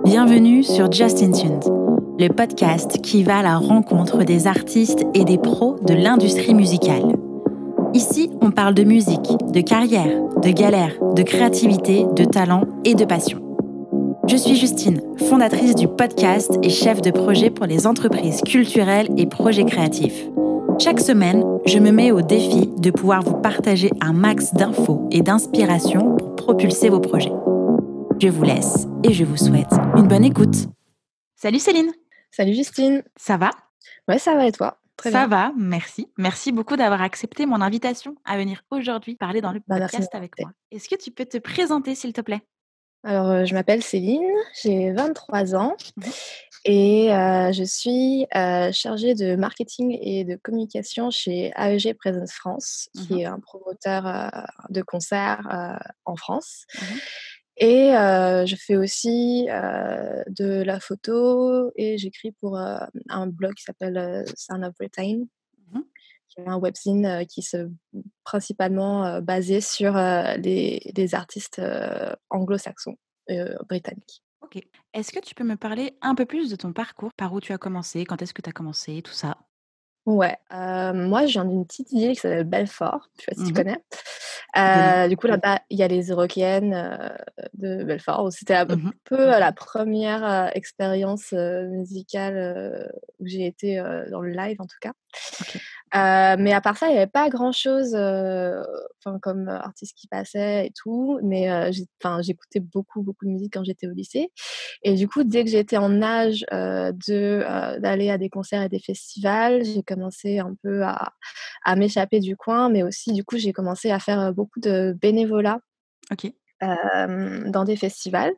Bienvenue sur Just in Tunes, le podcast qui va à la rencontre des artistes et des pros de l'industrie musicale. Ici, on parle de musique, de carrière, de galère, de créativité, de talent et de passion. Je suis Justine, fondatrice du podcast et chef de projet pour les entreprises culturelles et projets créatifs. Chaque semaine, je me mets au défi de pouvoir vous partager un max d'infos et d'inspiration pour propulser vos projets. Je vous laisse et je vous souhaite une bonne écoute. Salut Céline. Salut Justine. Ça va ? Ouais, ça va et toi ? Très Ça bien. va, merci. Merci beaucoup d'avoir accepté mon invitation à venir aujourd'hui parler dans le Merci de podcast m'avoir avec invitée. moi. Est-ce que tu peux te présenter s'il te plaît ? Alors, je m'appelle Céline, j'ai 23 ans Mhm. et je suis chargée de marketing et de communication chez AEG Presence France, qui est un promoteur de concerts en France. Et je fais aussi de la photo et j'écris pour un blog qui s'appelle Sound of Britain, Mhm. qui est un webzine qui se principalement basé sur les artistes anglo-saxons britanniques. Ok. Est-ce que tu peux me parler un peu plus de ton parcours ? Par où tu as commencé ? Quand est-ce que tu as commencé ? Tout ça. Ouais, moi je viens d'une petite ville qui s'appelle Belfort, je sais pas si tu Mhm. connais. De nom. Du coup là-bas, il y a les Eurokéennes de Belfort, où c'était un Mhm. peu la première expérience musicale où j'ai été dans le live en tout cas. Ok. Mais à part ça, il y avait pas grand-chose, enfin comme artiste qui passait et tout, mais j'écoutais beaucoup, beaucoup de musique quand j'étais au lycée et du coup, dès que j'étais en âge, d'aller à des concerts et des festivals, j'ai commencé un peu à m'échapper du coin, mais aussi du coup, j'ai commencé à faire beaucoup de bénévolat, Ok. dans des festivals.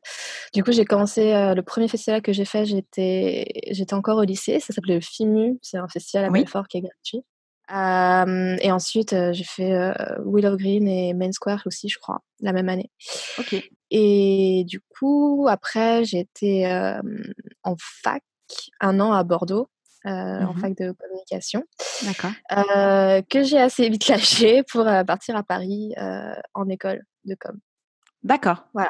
Du coup, j'ai commencé, le premier festival que j'ai fait, j'étais encore au lycée, ça s'appelait le FIMU, c'est un festival à Oui. Belfort qui est gratuit. Et ensuite, j'ai fait, Willow Green et Main Square aussi, je crois, la même année. Ok. Et du coup, après, j'ai été, en fac, 1 an à Bordeaux, en Mhm. fac de communication, D'accord. que j'ai assez vite lâché pour, partir à Paris, en école de com. D'accord. Voilà.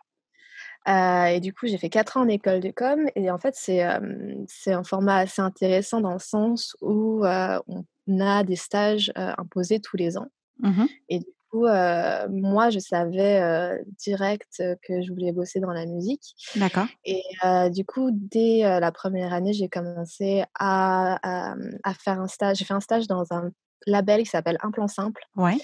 Et du coup, j'ai fait 4 ans en école de com et en fait, c'est un format assez intéressant dans le sens où, on a des stages, imposés tous les ans Mhm. et du coup, moi, je savais, direct, que je voulais bosser dans la musique D'accord. et du coup, dès, la première année, j'ai commencé à faire un stage. J'ai fait un stage dans un label qui s'appelle Implant Simple Ouais.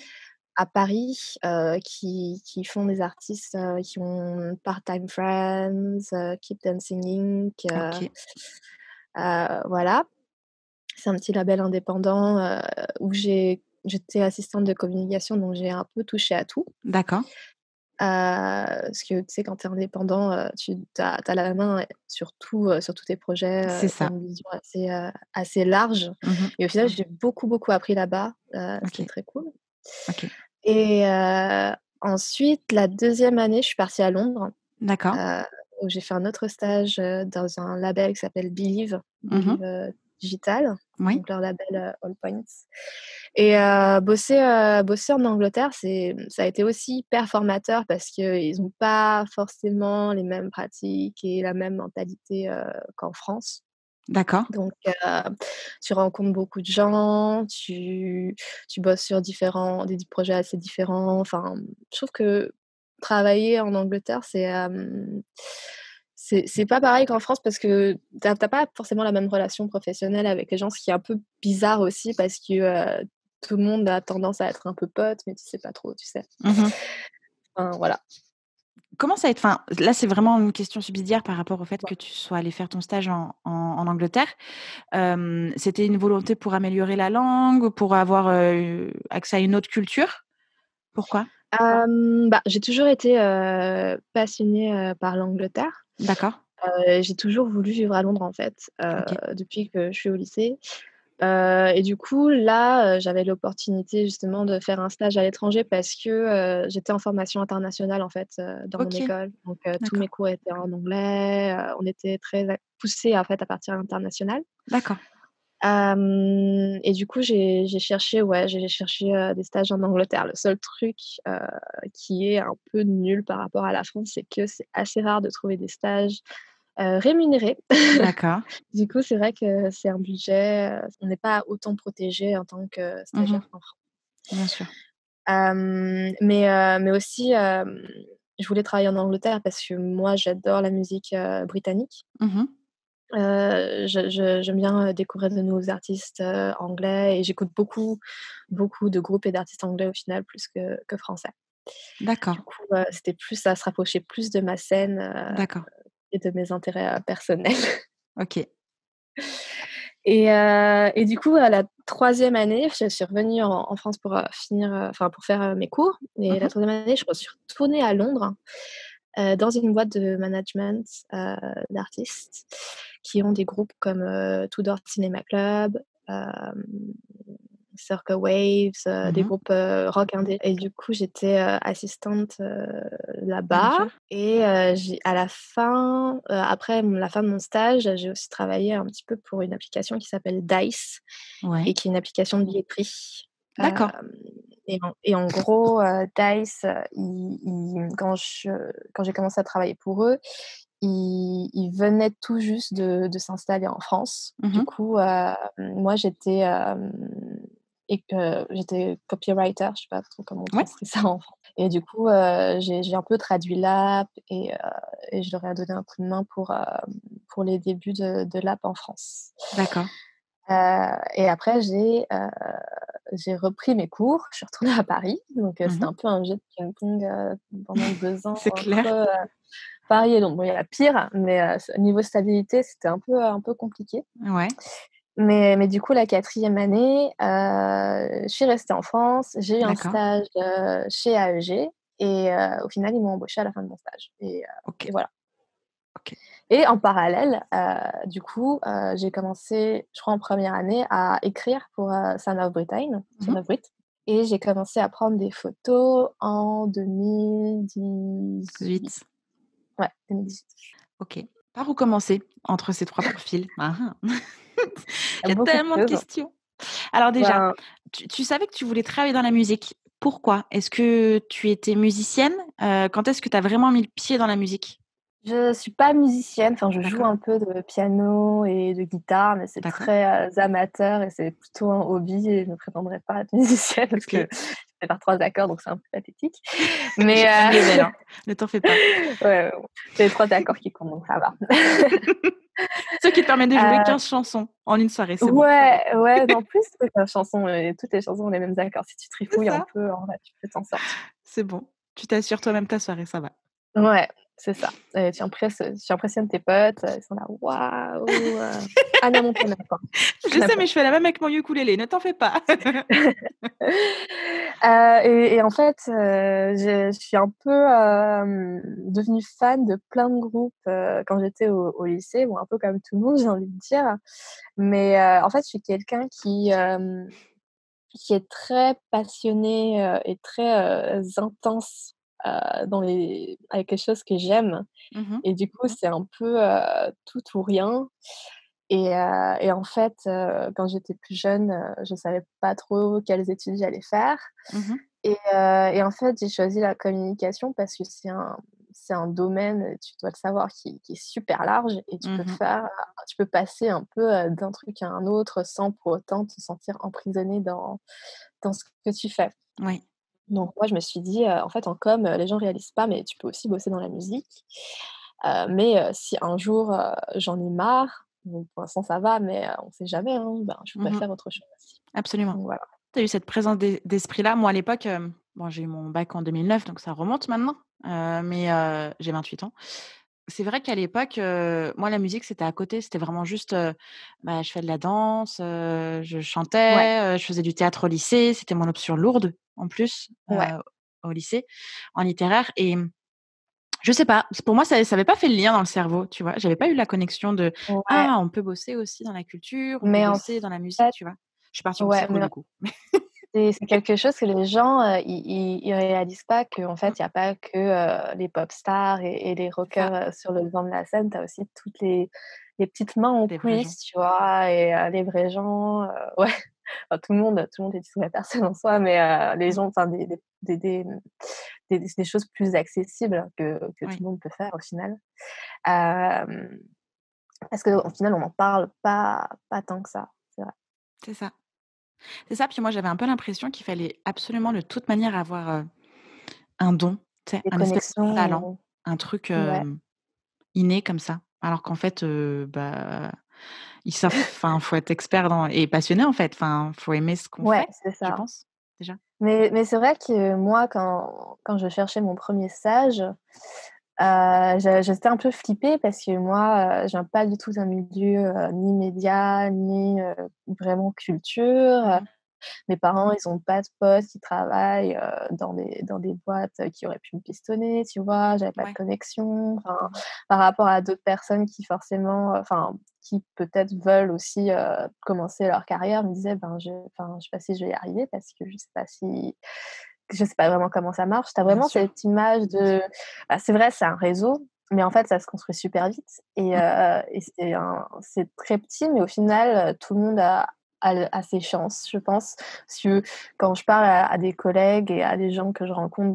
à Paris, qui font des artistes, qui ont Part-Time Friends, Keep Dancing Inc, Ok. voilà. C'est un petit label indépendant, où j'étais assistante de communication, donc j'ai un peu touché à tout. D'accord. Parce que tu sais, quand tu es indépendant, tu as la main sur tous tes projets, C'est tu as ça. une vision assez large Mhm. et au final, j'ai beaucoup, beaucoup appris là-bas, c'était Ok. très cool. Ok. Et ensuite, la deuxième année, je suis partie à Londres, D'accord. heu, où j'ai fait un autre stage, dans un label qui s'appelle Believe, Mhm. Digital, Oui. donc leur label, All Points. Et bosser en Angleterre, ça a été aussi hyper formateur parce qu'ils ont pas forcément les mêmes pratiques et la même mentalité, qu'en France. D'accord. Donc tu rencontres beaucoup de gens, tu bosses sur des projets assez différents. Enfin, je trouve que travailler en Angleterre, c'est pas pareil qu'en France parce que tu pas forcément la même relation professionnelle avec les gens, ce qui est un peu bizarre aussi parce que, tout le monde a tendance à être un peu pote, mais tu sais pas trop, tu sais? Mhm. Enfin, voilà. Comment ça a été, enfin, là, c'est vraiment une question subsidiaire par rapport au fait que tu sois allée faire ton stage en Angleterre. C'était une volonté pour améliorer la langue, pour avoir, accès à une autre culture? Pourquoi? J'ai toujours été, passionnée, par l'Angleterre. D'accord. J'ai toujours voulu vivre à Londres, en fait, OK. depuis que je suis au lycée. Et du coup, là, j'avais l'opportunité justement de faire un stage à l'étranger parce que, j'étais en formation internationale, en fait, dans mon OK. école. Donc, tous mes D'accord. cours étaient en anglais, on était très poussés, en fait, à partir à l'international. D'accord. Et du coup, j'ai cherché des stages en Angleterre. Le seul truc, qui est un peu nul par rapport à la France, c'est que c'est assez rare de trouver des stages, rémunérés. D'accord. Du coup, c'est vrai que c'est un budget, on n'est pas autant protégé en tant que Mmh. stagiaire en France. Bien sûr. Mais aussi, je voulais travailler en Angleterre parce que moi, j'adore la musique, britannique. Mmh. J'aime bien, découvrir de nouveaux artistes, anglais et j'écoute beaucoup, beaucoup de groupes et d'artistes anglais au final plus que français. D'accord, Du coup, c'était plus ça se rapprochait plus de ma scène, d'accord. et de mes intérêts, personnels. OK. Et du coup, à la troisième année, je suis revenue en France pour, finir, enfin pour faire, mes cours et la Mmh. troisième année, je suis retournée à Londres, dans une boîte de management, d'artistes qui ont des groupes comme, Tudor Cinema Club, hem, Circle Waves, des Mmh. groupes, rock indé et du coup, j'étais, assistante, là-bas Manager? et j'ai à la fin, après la fin de mon stage, j'ai aussi travaillé un petit peu pour une application qui s'appelle Dice Ouais. et qui est une application de billetterie. Hem D'accord. et en gros, Dice, quand j'ai commencé à travailler pour eux, ils venaient tout juste de s'installer en France. Du Mmh. coup, moi j'étais copywriter, je sais pas trop comment on Ouais. transcrit ça en français et du coup, j'ai un peu traduit l'app et je leur ai donné un coup de main pour les débuts de l'app en France. D'accord. Et après j'ai repris mes cours, je suis retournée à Paris, donc c'était Mmh. un peu un jeu de ping-pong, pendant 2 ans C'est entre, clair. Paris et Londres. Bon, il y a pire, mais niveau stabilité, c'était un peu compliqué. Ouais. Mais du coup, la quatrième année, je suis restée en France. J'ai eu un D'accord. stage, chez AEG et au final, ils m'ont embauchée à la fin de mon stage OK, et voilà. OK. Et en parallèle, du coup, j'ai commencé, je crois en première année, à écrire pour, Son Mmh. of Brit et j'ai commencé à prendre des photos en 2018. 18. Ouais, 2018. OK. Par où commencer entre ces 3 profils? Ah ah. Il y Il a y a beaucoup de tellement de choses. questions. Alors déjà, Ben, tu savais que tu voulais travailler dans la musique. Pourquoi? Est-ce que tu étais musicienne? Quand est-ce que tu as vraiment mis le pied dans la musique? je suis pas musicienne, enfin, je joue D'accord, un peu de piano et de guitare, mais c'est d'accord. très, amateur et c'est plutôt un hobby et je ne prétendrai pas être musicienne parce que OK. je sais faire 3 accords, donc c'est un peu pathétique. Mais, J'ai le même level, hein, ne t'en fais pas. ouais, bon, c'est les 3 accords qui comptent, donc ça va. Ce qui te permet de jouer Heu 15 chansons en une soirée, c'est bon. Ouais, ouais, en plus, la chanson, toutes les chansons ont les mêmes accords. Si tu C'est trifouilles un ça, peu, en vrai, tu peux t'en sortir. c'est bon. Tu t'assures toi-même ta soirée, ça va. Ouais, c'est ça. Et tu impressionnes tes potes, ils sont là: «Waouh, Hannah Montana, quoi». Je sais, mais je fais la même avec mon ukulélé, ne t'en fais pas. Et en fait, je suis un peu, devenue fan de plein de groupes, quand j'étais au lycée. Bon, un peu comme tout le monde, j'ai envie de dire. Mais, en fait, je suis quelqu'un qui est très passionné, et très, intense, avec les choses que j'aime Mmh. et du coup, c'est un peu, tout ou rien et en fait, quand j'étais plus jeune, je savais pas trop quelles études j'allais faire Mmh. et en fait, j'ai choisi la communication parce que c'est un domaine, tu dois le savoir, qui est super large et Mmh. tu peux passer un peu, d'un truc à un autre sans pour autant te sentir emprisonné dans ce que tu fais. Oui. Donc moi, je me suis dit, en fait, en com, les gens réalisent pas, mais tu peux aussi bosser dans la musique. Mais si un jour, j'en ai marre, bon pour l'instant ça va, mais on sait jamais, hein, ben, je pourrais Mmh. faire autre chose aussi. Absolument. Donc voilà. Tu as eu cette présence d'esprit-là. Moi, à l'époque, bon, j'ai eu mon bac en 2009, donc ça remonte maintenant, mais j'ai 28 ans. C'est vrai qu'à l'époque, moi, la musique, c'était à côté. C'était vraiment juste, bah, je fais de la danse, je Ouais, chantais, je faisais du théâtre au lycée. C'était mon option lourde, en plus, ouais, au lycée, en littéraire et je sais pas, pour moi, ça avait pas fait le lien dans le cerveau, tu vois? J'avais pas eu la connexion de: ouais, «Ah, on peut bosser aussi dans la culture, on peut mais en bosser dans la musique», fait tu vois? Je suis partie au ouais, cerveau, du coup. c'est quelque chose que les gens, ils réalisent pas qu'en Mmh, fait, il y a pas que, les pop stars et les c'est ça, rockers, sur le devant de la scène. Tu as aussi toutes les petites mains en des vrais gens. coulisses, tu vois? Et les vrais gens, ouais, enfin tout le monde est une vraie personne en soi, mais les Mmh, gens enfin des choses plus accessibles que tout oui, le monde peut faire au final. Hem, Parce qu'au final, on n'en parle pas tant que ça, c'est vrai. c'est ça. C'est ça, puis moi, j'avais un peu l'impression qu'il fallait absolument de toute manière avoir, un don, tu sais, Les un espèce de talent, connexions, un truc, ouais. inné comme ça. Alors qu'en fait, bah, ils savent enfin, faut être expert dans et passionné, en fait. Enfin, faut aimer ce qu'on Ouais, fait, c'est je ça. pense, déjà. Mais c'est vrai que moi, quand je cherchais mon premier stage, j'étais un peu flippée parce que moi, je viens pas du tout d'un milieu, ni média, ni, vraiment Mmh culture. mh. Mes parents, ils ont pas de potes qui travaillent, dans des boîtes, qui auraient pu me pistonner, tu vois? J'avais pas de Ouais. connexion. Enfin, Mmh mh. par rapport à d'autres personnes qui forcément, enfin, qui peut-être veulent aussi, commencer leur carrière, me disaient: «Ben, je sais pas si je vais y arriver parce que je sais pas vraiment comment ça marche». Tu as Bien vraiment sûr. cette image de bah, c'est vrai, c'est un réseau, mais en fait, ça se construit super vite Mmh. et c'est très petit, mais au final, tout le monde a ses chances, je pense. Parce que quand je parle à des collègues et à des gens que je rencontre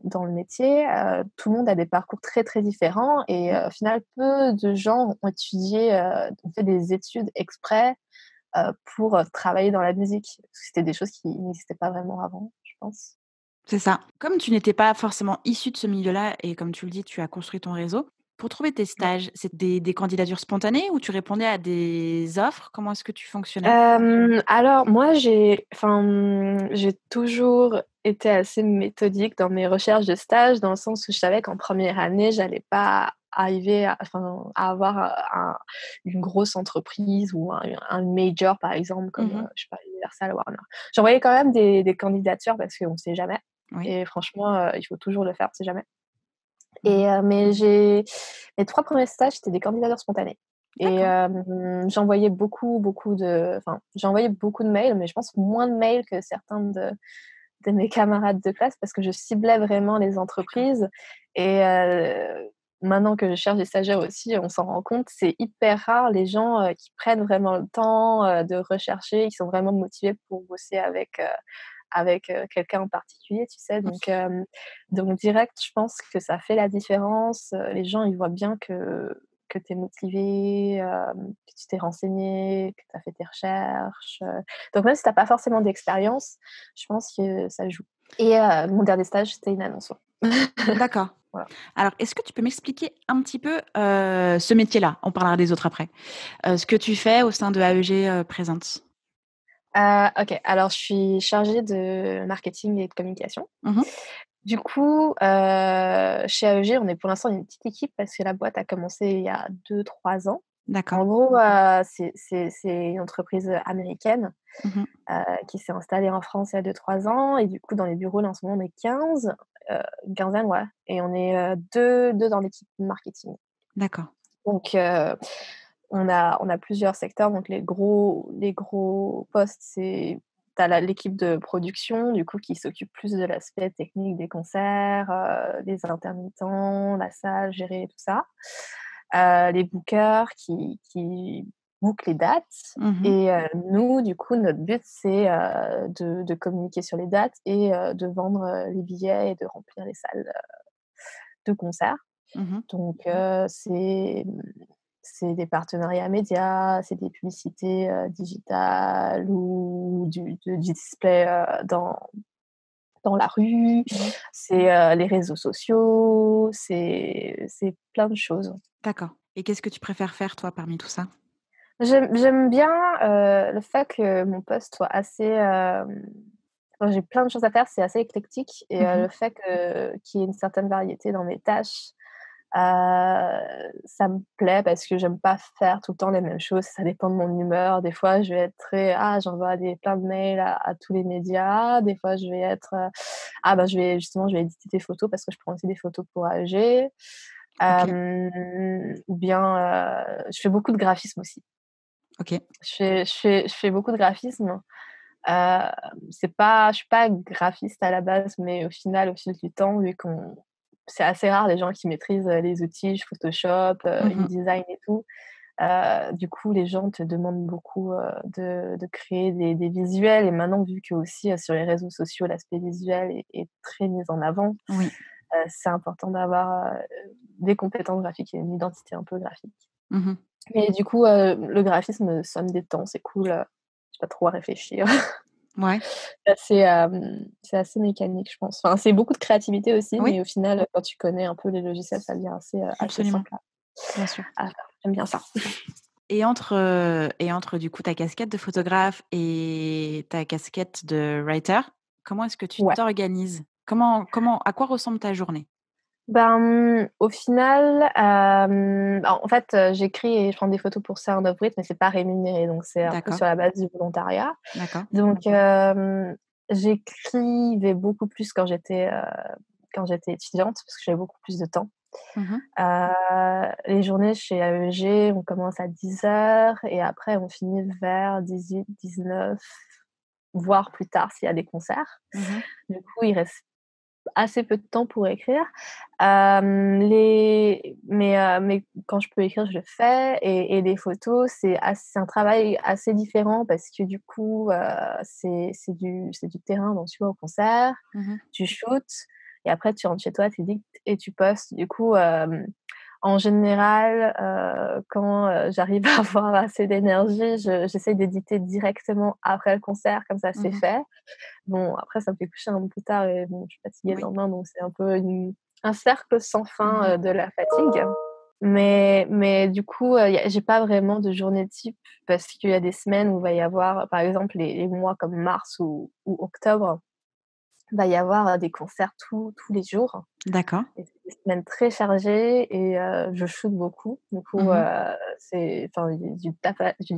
dans le métier, tout le monde a des parcours très, très différents et Mmh. au final, peu de gens ont étudié, ont fait des études exprès, pour, travailler dans la musique. Parce que c'était des choses qui n'existaient pas vraiment avant, je pense. C'est ça. Comme tu n'étais pas forcément issu de ce milieu-là et comme tu le dis, tu as construit ton réseau, pour trouver tes Ouais. stages, c'est des candidatures spontanées ou tu répondais à des offres? Comment est-ce que tu fonctionnais? Alors moi j'ai toujours été assez méthodique dans mes recherches de stage, dans le sens où je savais qu'en première année, j'allais pas arriver à avoir, une grosse entreprise ou un major par exemple comme, Mmh mh. je sais pas, Universal, Warner. J'envoyais quand même des candidatures parce qu'on sait jamais Oui. et franchement, il faut toujours le faire, on sait jamais Mmh mh. mais mes 3 premiers stages, c'était des candidatures spontanées et D'accord. j'envoyais j'ai envoyé beaucoup de mails, mais je pense moins de mails que certains de mes camarades de classe parce que je ciblais vraiment les D'accord. entreprises et maintenant que je cherche des stagiaires aussi, on s'en rend compte, c'est hyper rare les gens, qui prennent vraiment le temps, de rechercher, qui sont vraiment motivés pour bosser avec, quelqu'un en particulier, tu sais? Mmh. Donc direct, je pense que ça fait la différence, les gens, ils voient bien que tu es motivé, que tu t'es renseigné, que tu as fait tes recherches, donc même si tu as pas forcément d'expérience, je pense que ça joue et mon dernier stage, c'était une annonce, ouais. D'accord. Voilà. Alors, est-ce que tu peux m'expliquer un petit peu, ce métier-là? On parlera des autres après. Ce que tu fais au sein de AEG, Presents? OK, alors je suis chargée de marketing et de communication. Mmh mh. Du coup, chez AEG, on est pour l'instant une petite équipe parce que la boîte a commencé il y a 2 3 ans. D'accord. En gros, c'est une entreprise, américaine, Mmh mh. qui s'est installée en France il y a 2 3 ans et du coup, dans les bureaux, là, en ce moment, on est 15, une quinzaine, ouais et on est, 2 dans l'équipe marketing. D'accord. Donc on a plusieurs secteurs, donc les gros postes, c'est tu as l'équipe de production, du coup, qui s'occupe plus de l'aspect technique des concerts, des intermittents, la salle, gérer tout ça. Les bookers qui bookent les dates Mmh mh. et nous, du coup, notre but, c'est, de communiquer sur les dates et de vendre, les billets et de remplir les salles, de concert. Mmh mh. Donc c'est des partenariats médias, c'est des publicités, digitales ou du display, dans la rue, Mmh mh. c'est, les réseaux sociaux, c'est plein de choses. D'accord et qu'est-ce que tu préfères faire toi parmi tout ça? J'aime bien, le fait que mon poste soit assez, enfin j'ai plein de choses à faire, c'est assez éclectique et Mmh mh. le fait qu'il y ait une certaine variété dans mes tâches. Ça me plaît parce que j'aime pas faire tout le temps les mêmes choses, ça dépend de mon humeur. Des fois, je vais être très: «Ah, j'envoie plein de mails à tous les médias». Des fois, je vais être, «Ah bah, je vais éditer des photos» parce que je prends aussi des photos pour AEG. OK, Ou bien, je fais beaucoup de graphisme aussi. OK. Je fais beaucoup de graphisme, Heu, je suis pas graphiste à la base, mais au final, au fil du temps, vu qu'on c'est assez rare les gens qui maîtrisent, les outils Photoshop, Mmh. InDesign et tout. Du coup, les gens te demandent beaucoup, de créer des visuels et maintenant vu que aussi, sur les réseaux sociaux, l'aspect visuel est très mis en avant, Oui. c'est important d'avoir, des compétences graphiques et une identité un peu graphique. Mmh. Mais du coup, le graphisme, ça me détend, c'est cool, j'ai pas trop à réfléchir. Ouais. C'est assez mécanique, je pense. Enfin, c'est beaucoup de créativité aussi, Oui, mais au final, quand tu connais un peu les logiciels, ça devient assez absolument, simple bien sûr. à faire. J'aime bien ça. Et entre du coup ta casquette de photographe et ta casquette de writer, comment est-ce que tu Ouais. t'organises? À quoi ressemble ta journée? Au final, en fait, j'écris et je prends des photos pour Sound of Brit, mais c'est pas rémunéré, donc c'est un peu D'accord, sur la base du volontariat. d'accord. Donc, j'écrivais beaucoup plus quand j'étais étudiante, parce que j'avais beaucoup plus de temps. Mmh. Les journées chez AEG, on commence à 10 heures et après on finit vers 18-19, voire plus tard s'il y a des concerts. Mmh. Du coup, il reste assez peu de temps pour écrire. Mais quand je peux écrire, je le fais et les photos, c'est un travail assez différent parce que du coup, c'est du terrain, donc tu vas au concert, Mmh. tu shootes et après tu rentres chez toi, tu édites et tu postes. Du coup, en général, quand, j'arrive à avoir assez d'énergie, j'essaie d'éditer directement après le concert, comme ça c'est Mmh. fait. Bon, après ça me fait coucher un peu tard et bon, je suis fatiguée le Oui. lendemain, donc c'est un peu un cercle sans fin, Mmh. de la fatigue. Mais du coup, j'ai pas vraiment de journée type parce qu'il y a des semaines où il va y avoir, par exemple, les mois comme mars ou octobre, il va y avoir, des concerts tous les jours D'accord. et c'est des semaines très chargées et je shoote beaucoup. Du coup, Mmh. c'est enfin, il y a du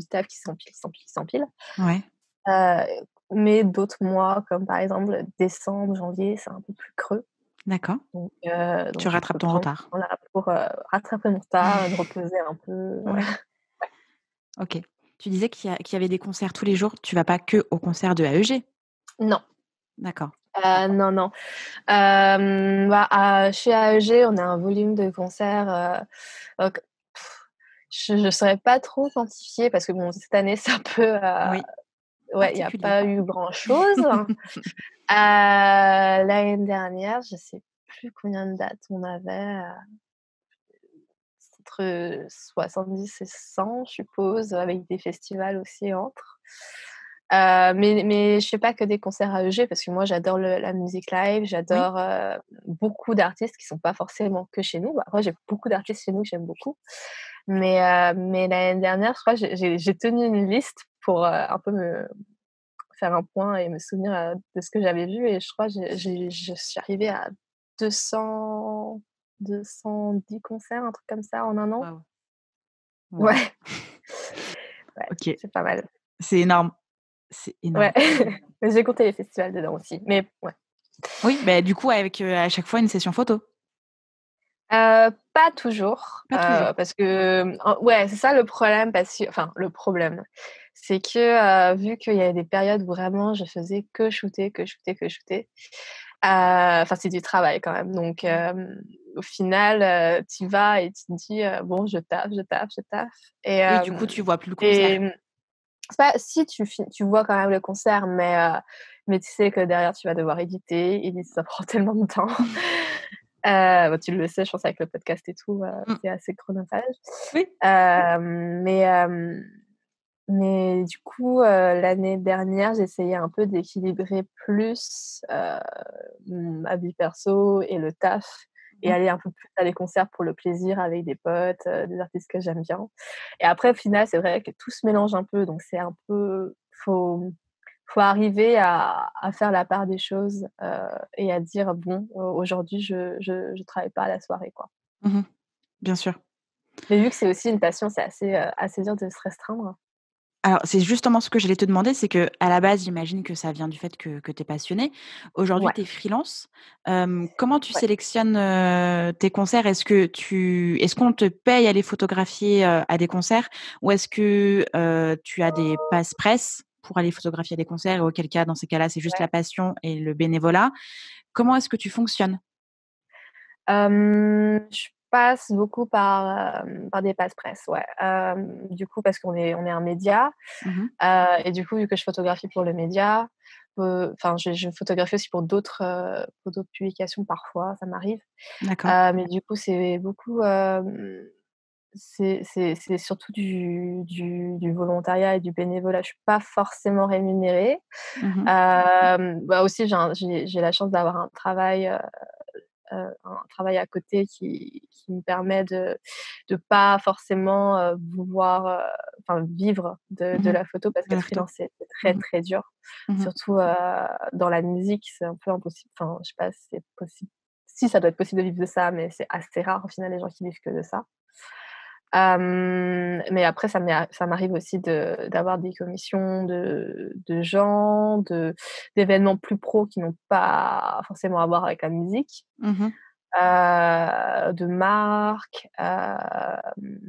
taf qui s'empile, qui s'empile, qui s'empile. Ouais, Heu, mais d'autres mois, comme par exemple décembre, janvier, c'est un peu plus creux. d'accord. Donc Tu je rattrapes peux ton prendre ce retard. temps-là pour, rattraper mon retard, me reposer un peu, voilà. Oui, OK. Tu disais qu'il y avait des concerts tous les jours. Tu vas pas que au concert de AEG? Non, D'accord. non, non. Chez AEG, on a un volume de concerts, donc je saurais pas trop quantifier parce que bon, cette année, c'est un peu, Oui, ouais, il y a particulier. pas eu grand-chose. L'année dernière, je sais plus combien de dates on avait, entre 70 et 100, je suppose, avec des festivals aussi entre. Mais je fais pas que des concerts à AEG parce que moi j'adore la musique live, Oui, j'adore, beaucoup d'artistes qui sont pas forcément que chez nous. Bah, après j'ai beaucoup d'artistes chez nous que j'aime beaucoup. Mais l'année dernière, je crois, j'ai tenu une liste pour, un peu me faire un point et me souvenir, de ce que j'avais vu et je crois je suis arrivée à 210 concerts, un truc comme ça en un an. waouh, waouh. Ouais, ouais, OK, c'est pas mal. c'est énorme, c'est Ouais, énorme. mais j'ai compté les festivals dedans aussi, mais ouais. Oui, bah, du coup avec, à chaque fois une session photo? Pas toujours, Pas toujours? parce que, ouais, c'est ça le problème parce que enfin le problème, c'est que, vu qu'il y a des périodes où vraiment je faisais que shooter, que shooter, que shooter, enfin c'est du travail quand même donc Mmh. au final, tu vas et tu te dis, «Bon je taffe, je taffe, je taffe» et Oui, du coup tu vois plus le et concert? c'est pas si tu vois quand même le concert mais tu sais que derrière tu vas devoir éditer, ça prend tellement de temps. Bah, tu le sais, je pense avec le podcast et tout, Mmh. c'est assez chronophage. Oui. Hem, mais hem, mais du coup, l'année dernière, j'essayais un peu d'équilibrer plus, ma vie perso et le taf et Mmh. aller un peu plus à les concerts pour le plaisir avec des potes, des artistes que j'aime bien et après au final, c'est vrai que tout se mélange un peu donc c'est un peu faut arriver à faire la part des choses, et à dire: «Bon, aujourd'hui je travaille pas à la soirée», quoi. Mmh. Bien sûr. Mais vu que c'est aussi une passion, c'est assez dur de se restreindre. Alors, c'est justement ce que j'allais te demander, c'est qu'à la base, j'imagine que ça vient du fait que tu es passionnée. Aujourd'hui, Ouais, tu es freelance. Comment tu ouais. sélectionnes, tes concerts? Est-ce qu'on te paye à les photographier, à des concerts? Ou est-ce que, tu as des passe presse? pour aller photographier des concerts et auquel cas, dans ces cas-là, c'est juste la passion et le bénévolat. Comment est-ce que tu fonctionnes? Je passe beaucoup par des passe-presse, ouais. Du coup, parce qu'on est un média, Mmh. et du coup, vu que je photographie pour le média, enfin, je photographie aussi pour d'autres publications parfois, ça m'arrive. D'accord. Mais du coup, c'est beaucoup, c'est surtout du volontariat et du bénévolat. Je suis pas forcément rémunérée. Mmh. Bah, aussi, j'ai la chance d'avoir un travail à côté qui me permet de pas forcément, vouloir, enfin vivre de Mmh. la photo parce De la qu'être photo. freelance, c'est très, Mmh. très dur. Mmh. Surtout, dans la musique, c'est un peu impossible. Enfin, je sais pas si c'est possible. Si, ça doit être possible de vivre de ça, mais c'est assez rare au final les gens qui vivent que de ça. Mais après ça m'arrive aussi d'avoir des commissions de gens, d'événements plus pros qui n'ont pas forcément à voir avec la musique, Mmh. de marques,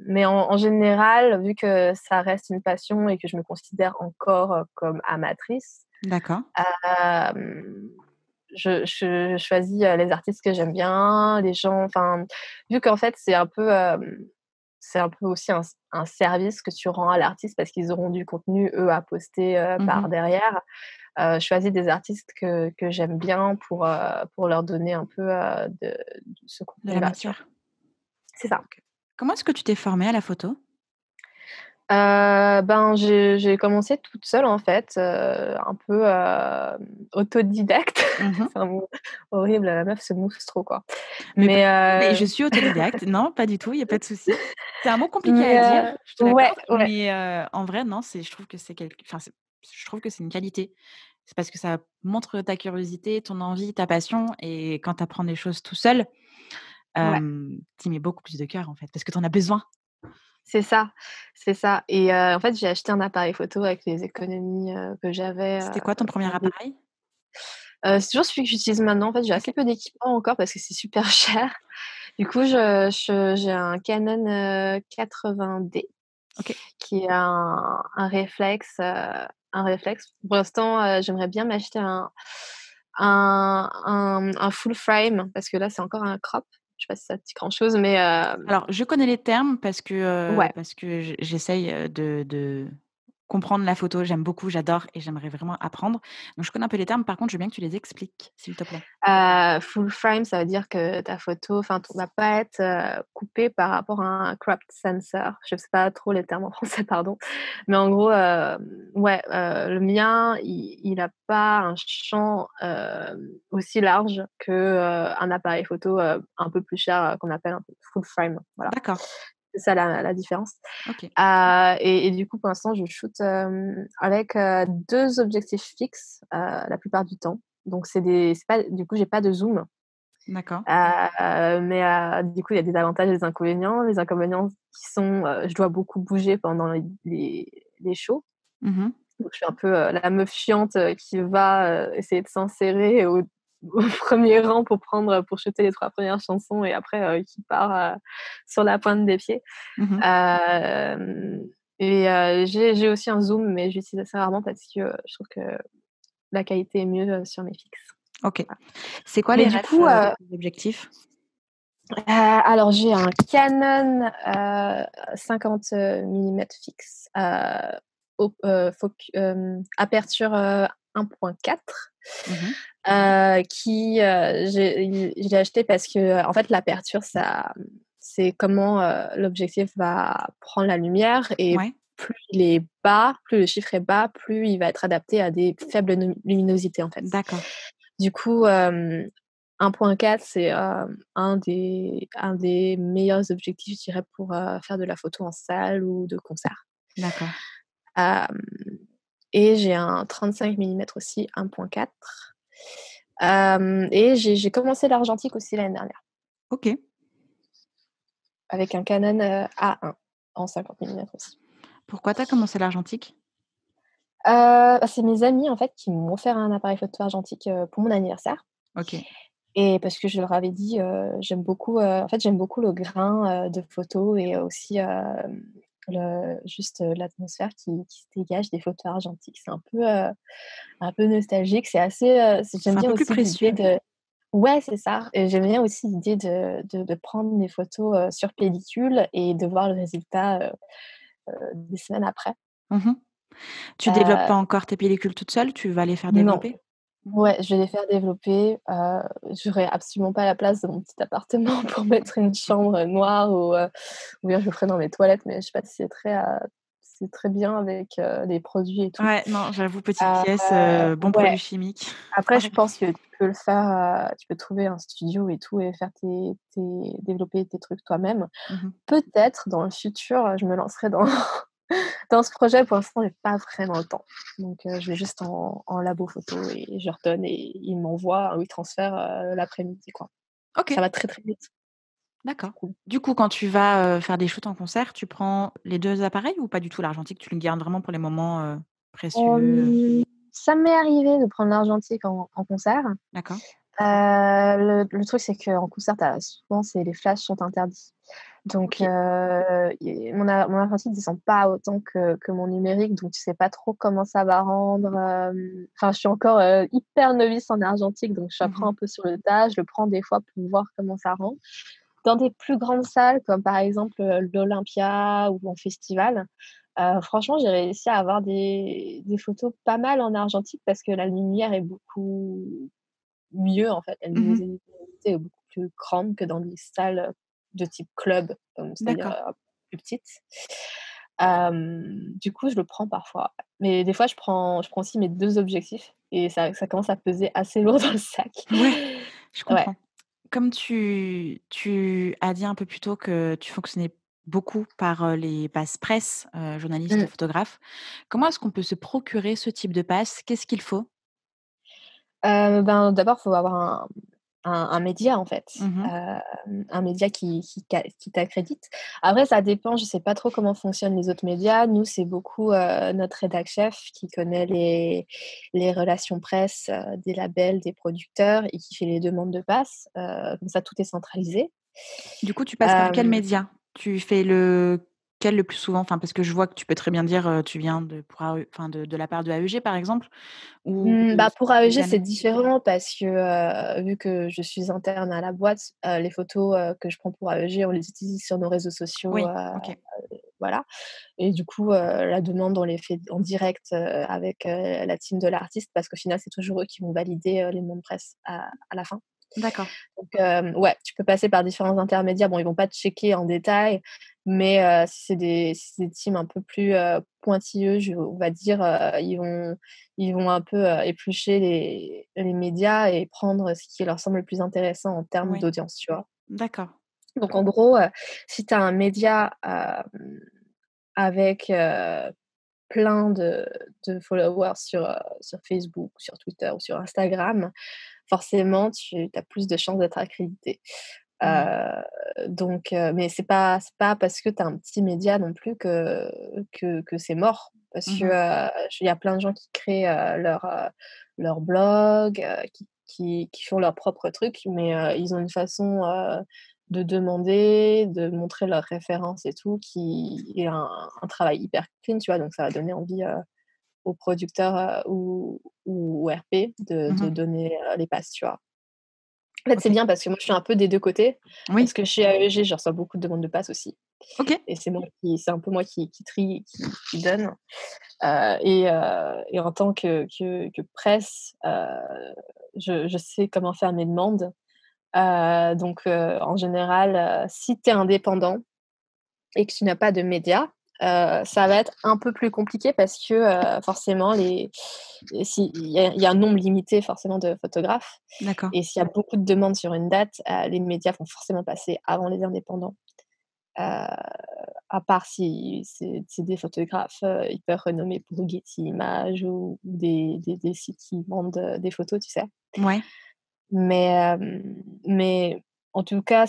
mais en général, vu que ça reste une passion et que je me considère encore, comme amatrice, D'accord. hem, je choisis, les artistes que j'aime bien, les gens, enfin, vu qu'en fait c'est un peu aussi un service que tu rends à l'artiste parce qu'ils auront du contenu, eux, à poster, par Mmh. derrière. Je choisis des artistes que j'aime bien pour leur donner un peu, de ce De la contenu-là, tu vois? matière. C'est ça. OK. Comment est-ce que tu t'es formée à la photo? Ben, j'ai commencé toute seule, en fait, un peu, autodidacte. Mmh. C'est un mot horrible, la meuf se mousse trop, quoi. Mais pas Mais, du tout, mais je suis autodidacte. Non, pas du tout, il y a pas de souci. C'est un mot compliqué mais, à dire, je te ouais, l'accorde, ouais. mais en vrai, non, je trouve que c'est enfin, je trouve que c'est une qualité. C'est parce que ça montre ta curiosité, ton envie, ta passion et quand tu apprends des choses tout seul, Ouais, tu y mets beaucoup plus de cœur, en fait, parce que tu en as besoin. c'est ça, c'est ça. Et en fait, j'ai acheté un appareil photo avec les économies, que j'avais, C'était quoi ton premier pour dé appareil? c'est toujours celui que j'utilise maintenant. En fait, j'ai assez OK. peu d'équipement encore parce que c'est super cher. Du coup, j'ai un Canon, 80D OK. qui est un réflexe. Pour l'instant, j'aimerais bien m'acheter un full frame parce que là, c'est encore un crop. Je sais pas si ça te dit grand chose, mais Alors, je connais les termes ouais. parce que j'essaye, de comprendre la photo. J'aime beaucoup, j'adore et j'aimerais vraiment apprendre. Donc je connais un peu les termes. Par contre, je veux bien que tu les expliques, s'il te plaît. Full frame, ça veut dire que ta photo, enfin, va pas être, coupée par rapport à un cropped sensor. Je sais pas trop les termes en français, pardon. Mais en gros, ouais, le mien, il a pas un champ, aussi large que, un appareil photo, un peu plus cher, qu'on appelle un peu full frame. Voilà, D'accord, c'est ça la différence. OK. Et du coup, pour l'instant, je shoote, avec, 2 objectifs fixes, la plupart du temps. Donc c'est pas, du coup, j'ai pas de zoom. D'accord. Mais du coup, il y a des avantages et des inconvénients. Les inconvénients qui sont, je dois beaucoup bouger pendant les shows. Mmh. Donc je suis un peu, la meuf chiante, qui va, essayer de s'insérer au 1er rang pour shooter les 3 premières chansons et après, qui part, sur la pointe des pieds. Mmh. Hem Et j'ai aussi un zoom, mais j'utilise assez rarement parce que, je trouve que la qualité est mieux, sur mes fixes. OK. Voilà. C'est quoi Mais les du refs, coup, de tes objectifs? alors j'ai un Canon, 50 millimètres fixe, aperture, 1.4, Mmh. qui, je l'ai acheté parce que, en fait, l'aperture, c'est comment, l'objectif va prendre la lumière, et Ouais, plus il est bas, plus le chiffre est bas, plus il va être adapté à des faibles luminosités, en fait. d'accord, Du coup, 1.4, c'est, un des meilleurs objectifs, je dirais, pour, faire de la photo en salle ou de concert. d'accord. Hem Et j'ai un 35 millimètres aussi, 1.4. Et j'ai commencé l'argentique aussi l'année dernière OK. avec un Canon, A1 en 50 millimètres aussi. Pourquoi tu as commencé l'argentique? Bah, c'est mes amis, en fait, qui m'ont offert un appareil photo argentique, pour mon anniversaire. OK. Et parce que je leur avais dit, j'aime beaucoup, en fait, j'aime beaucoup le grain, de photo, et aussi, juste l'atmosphère qui se dégage des photos argentiques. C'est un peu nostalgique. C'est assez, C'est j'aime un bien peu plus aussi l'idée précieux. de ouais, c'est ça et j'aime bien aussi l'idée de prendre des photos, sur pellicule et de voir le résultat, des semaines après. Mmh. Tu développes Heu, pas encore tes pellicules toute seule? Tu vas les faire non. développer? Mmh. Ouais, je vais les faire développer, j'aurais absolument pas la place dans mon petit appartement pour mettre une chambre noire ou bien je le ferais dans mes toilettes, mais je sais pas si c'est très bien avec, les produits et tout. Ouais, non, j'avoue, petite Heu, pièce, bons ouais, produits chimiques. après je Ouais. pense que tu peux le faire, tu peux trouver un studio et tout et faire développer tes trucs toi-même. Mmh. Peut-être dans le futur, je me lancerai dans dans ce projet. Pour l'instant, j'ai pas vraiment le temps. Donc je vais juste en labo photo et je leur donne et ils m'envoient ou ils transfèrent, l'après-midi, quoi. Ça OK, va très, très vite. d'accord. C'est cool. Du coup, quand tu vas, faire des shoots en concert, tu prends les 2 appareils ou pas du tout? L'argentique, tu le gardes vraiment pour les moments, précieux? Ça m'est arrivé de prendre l'argentique en concert. D'accord. Le truc, c'est qu'en concert, souvent, c'est les flashs sont interdits. Donc OK. mon argentique descend pas autant que mon numérique, donc tu sais pas trop comment ça va rendre, enfin, je suis encore, hyper novice en argentique, donc j'apprends Mmh. un peu sur le tas. Je le prends des fois pour voir comment ça rend. Dans des plus grandes salles, comme par exemple, l'Olympia ou en festival, franchement, j'ai réussi à avoir des photos pas mal en argentique parce que la lumière est beaucoup mieux, en fait. La Mmh. luminosité est beaucoup plus grande que dans des salles, de type club, c'est-à-dire, D'accord. plus petites. Du coup, je le prends parfois. Mais des fois, je prends aussi mes 2 objectifs et ça commence à peser assez lourd dans le sac. Ouais, je Ouais. comprends. Comme tu as dit un peu plus tôt que tu fonctionnais beaucoup par, les passes presse, journalistes, Mmh. photographes, comment est-ce qu'on peut se procurer ce type de passe? Qu'est-ce qu'il faut? Ben, d'abord, il faut avoir un média, en fait, Mmh. un média qui t'accrédite. Après, ça dépend, je sais pas trop comment fonctionnent les autres médias. Nous, c'est beaucoup, notre rédac chef qui connaît les relations presse, des labels, des producteurs et qui fait les demandes de passe. Comme ça, tout est centralisé. Du coup, tu passes par quel Hem média? Tu fais lequel le plus souvent? Enfin, parce que je vois que tu peux très bien dire, tu viens de pour AE enfin de la part de AEG, par exemple, ou Bah, pour AEG, c'est Canon? différent parce que, vu que je suis interne à la boîte, les photos, que je prends pour AEG, on les utilise sur nos réseaux sociaux, Oui, OK. voilà et du coup, la demande, on les fait en direct, avec, la team de l'artiste parce qu'au final, c'est toujours eux qui vont valider, les demandes presse à la fin. D'accord. Donc ouais, tu peux passer par différents intermédiaires. Bon, ils vont pas te checker en détail, mais si c'est des teams un peu plus, pointilleux, on va dire, ils vont un peu, éplucher les médias et prendre ce qui leur semble le plus intéressant en termes Oui, d'audience, tu vois? d'accord. Donc en gros, si tu as un média, avec, plein de followers sur Facebook, sur Twitter ou sur Instagram, forcément tu as plus de chances d'être accrédité. Mmh. Heu, donc mais c'est pas parce que tu as un petit média non plus que c'est mort. Parce que, Mmh. il y a plein de gens qui créent, leur blog, qui font leur propre truc, mais ils ont une façon, de demander, de montrer leurs références et tout qui est un travail hyper clean, tu vois? Donc ça va donner envie, aux producteurs, ou au RP de Mmh. donner, les passes, tu vois? En fait, c'est OK. bien parce que moi, je suis un peu des 2 côtés, parce Oui, que chez AEG, je reçois beaucoup de demandes de passes aussi OK. et c'est un peu moi qui trie, qui donne, et en tant que presse, je sais comment faire mes demandes, donc en général, si tu es indépendant et que tu n'as pas de médias, ça va être un peu plus compliqué parce que, forcément si il y a un nombre limité forcément de photographes D'accord. et s'il y a beaucoup de demandes sur une date, les médias vont forcément passer avant les indépendants. Heu, à part si c'est des photographes, hyper renommés pour Getty Images ou des sites qui vendent, des photos, tu sais? Ouais, Mais en tout cas,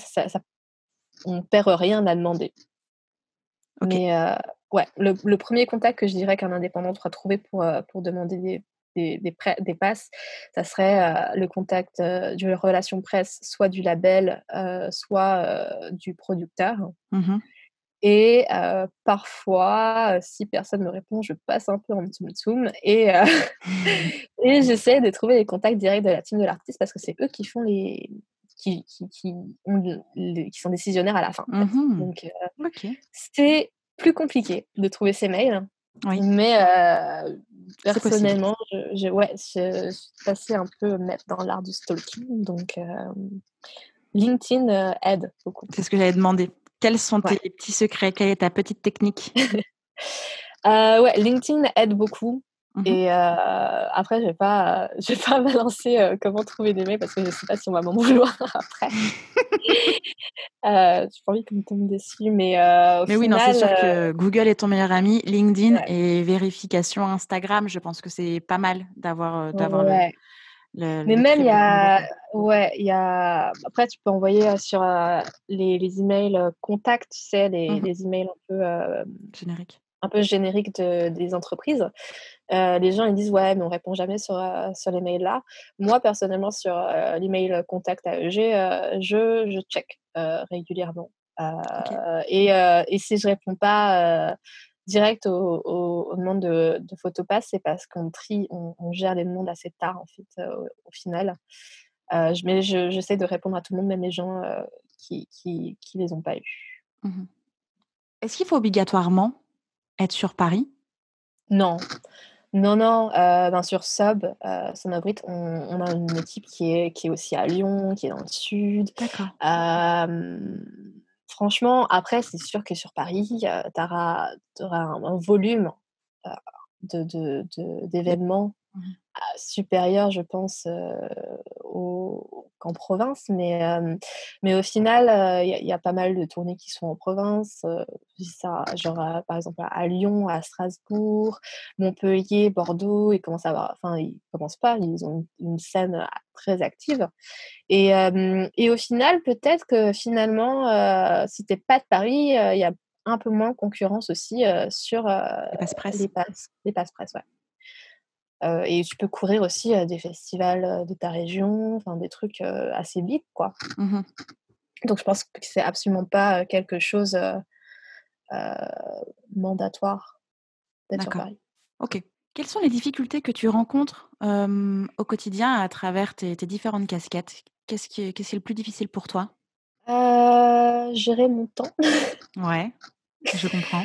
on perd rien à demander. OK. Mais ouais, le 1er contact que je dirais qu'un indépendant devra trouver pour demander des passes, ça serait, le contact, de relation presse, soit du label, soit, du producteur. Mmh. Et parfois, si personne me répond, je passe un peu en tsum tsum et et j'essaie de trouver les contacts directs de la team de l'artiste parce que c'est eux qui font les qui ont qui sont décisionnaires à la fin, en fait. Mmh. Donc OK. c'est plus compliqué de trouver ces mails, Oui, mais c'est possible. personnellement, je suis passée un peu maître dans l'art du stalking, donc LinkedIn, aide beaucoup. C'est ce que j'allais demander. Quels sont tes Ouais. petits secrets? Quelle est ta petite technique? Ouais, LinkedIn aide beaucoup Mmh. et après je vais pas balancer, comment trouver des mails parce que je sais pas si on va m'en vouloir après. J'ai pas envie qu'on me tombe dessus, mais au Mais oui, non, c'est final, sûr que Google est ton meilleur ami, LinkedIn ouais, et vérification Instagram, je pense que c'est pas mal d'avoir ouais. Mais le même il y triple combo, a quoi. ouais, il y a après tu peux envoyer, sur, les emails, contacts, tu sais, Mmh. les emails Générique. un peu génériques des entreprises. Les gens ils disent: «Ouais, mais on répond jamais sur les mails là». Moi personnellement sur, l'email, contact AEG, je check, régulièrement. OK. Et si je réponds pas, direct aux demandes de Photopass, c'est parce qu'on trie, on gère les demandes assez tard en fait, au final. J'essaie de répondre à tout le monde, même les gens, qui les ont pas eus. Mmh. Est-ce qu'il faut obligatoirement être sur Paris? Non. Non, non, ben, sur Sub, Son of Brit, on a une équipe qui est aussi à Lyon, qui est dans le sud. D'accord. Hem, Franchement, après, c'est sûr que sur Paris, tu auras un volume, heu, De d'événements mmh supérieur, je pense, au qu'en province, mais au final, il y a pas mal de tournées qui sont en province, je dis ça, genre, par exemple à Lyon, à Strasbourg, Montpellier, Bordeaux, ils commencent pas, ils ont une scène, très active et au final, peut-être que finalement, si tu es pas de Paris, il y a un peu moins de concurrence aussi, sur, Les passe-presse? les passes-presse, ouais. Et tu peux courir aussi, des festivals, de ta région, enfin des trucs, assez big quoi. Mmh. Donc je pense que c'est absolument pas, quelque chose, mandatoire d'être sur D'accord. Paris. OK. Quelles sont les difficultés que tu rencontres, au quotidien à travers tes différentes casquettes? Qu'est-ce qui est le plus difficile pour toi? Gérer mon temps. Ouais, je comprends.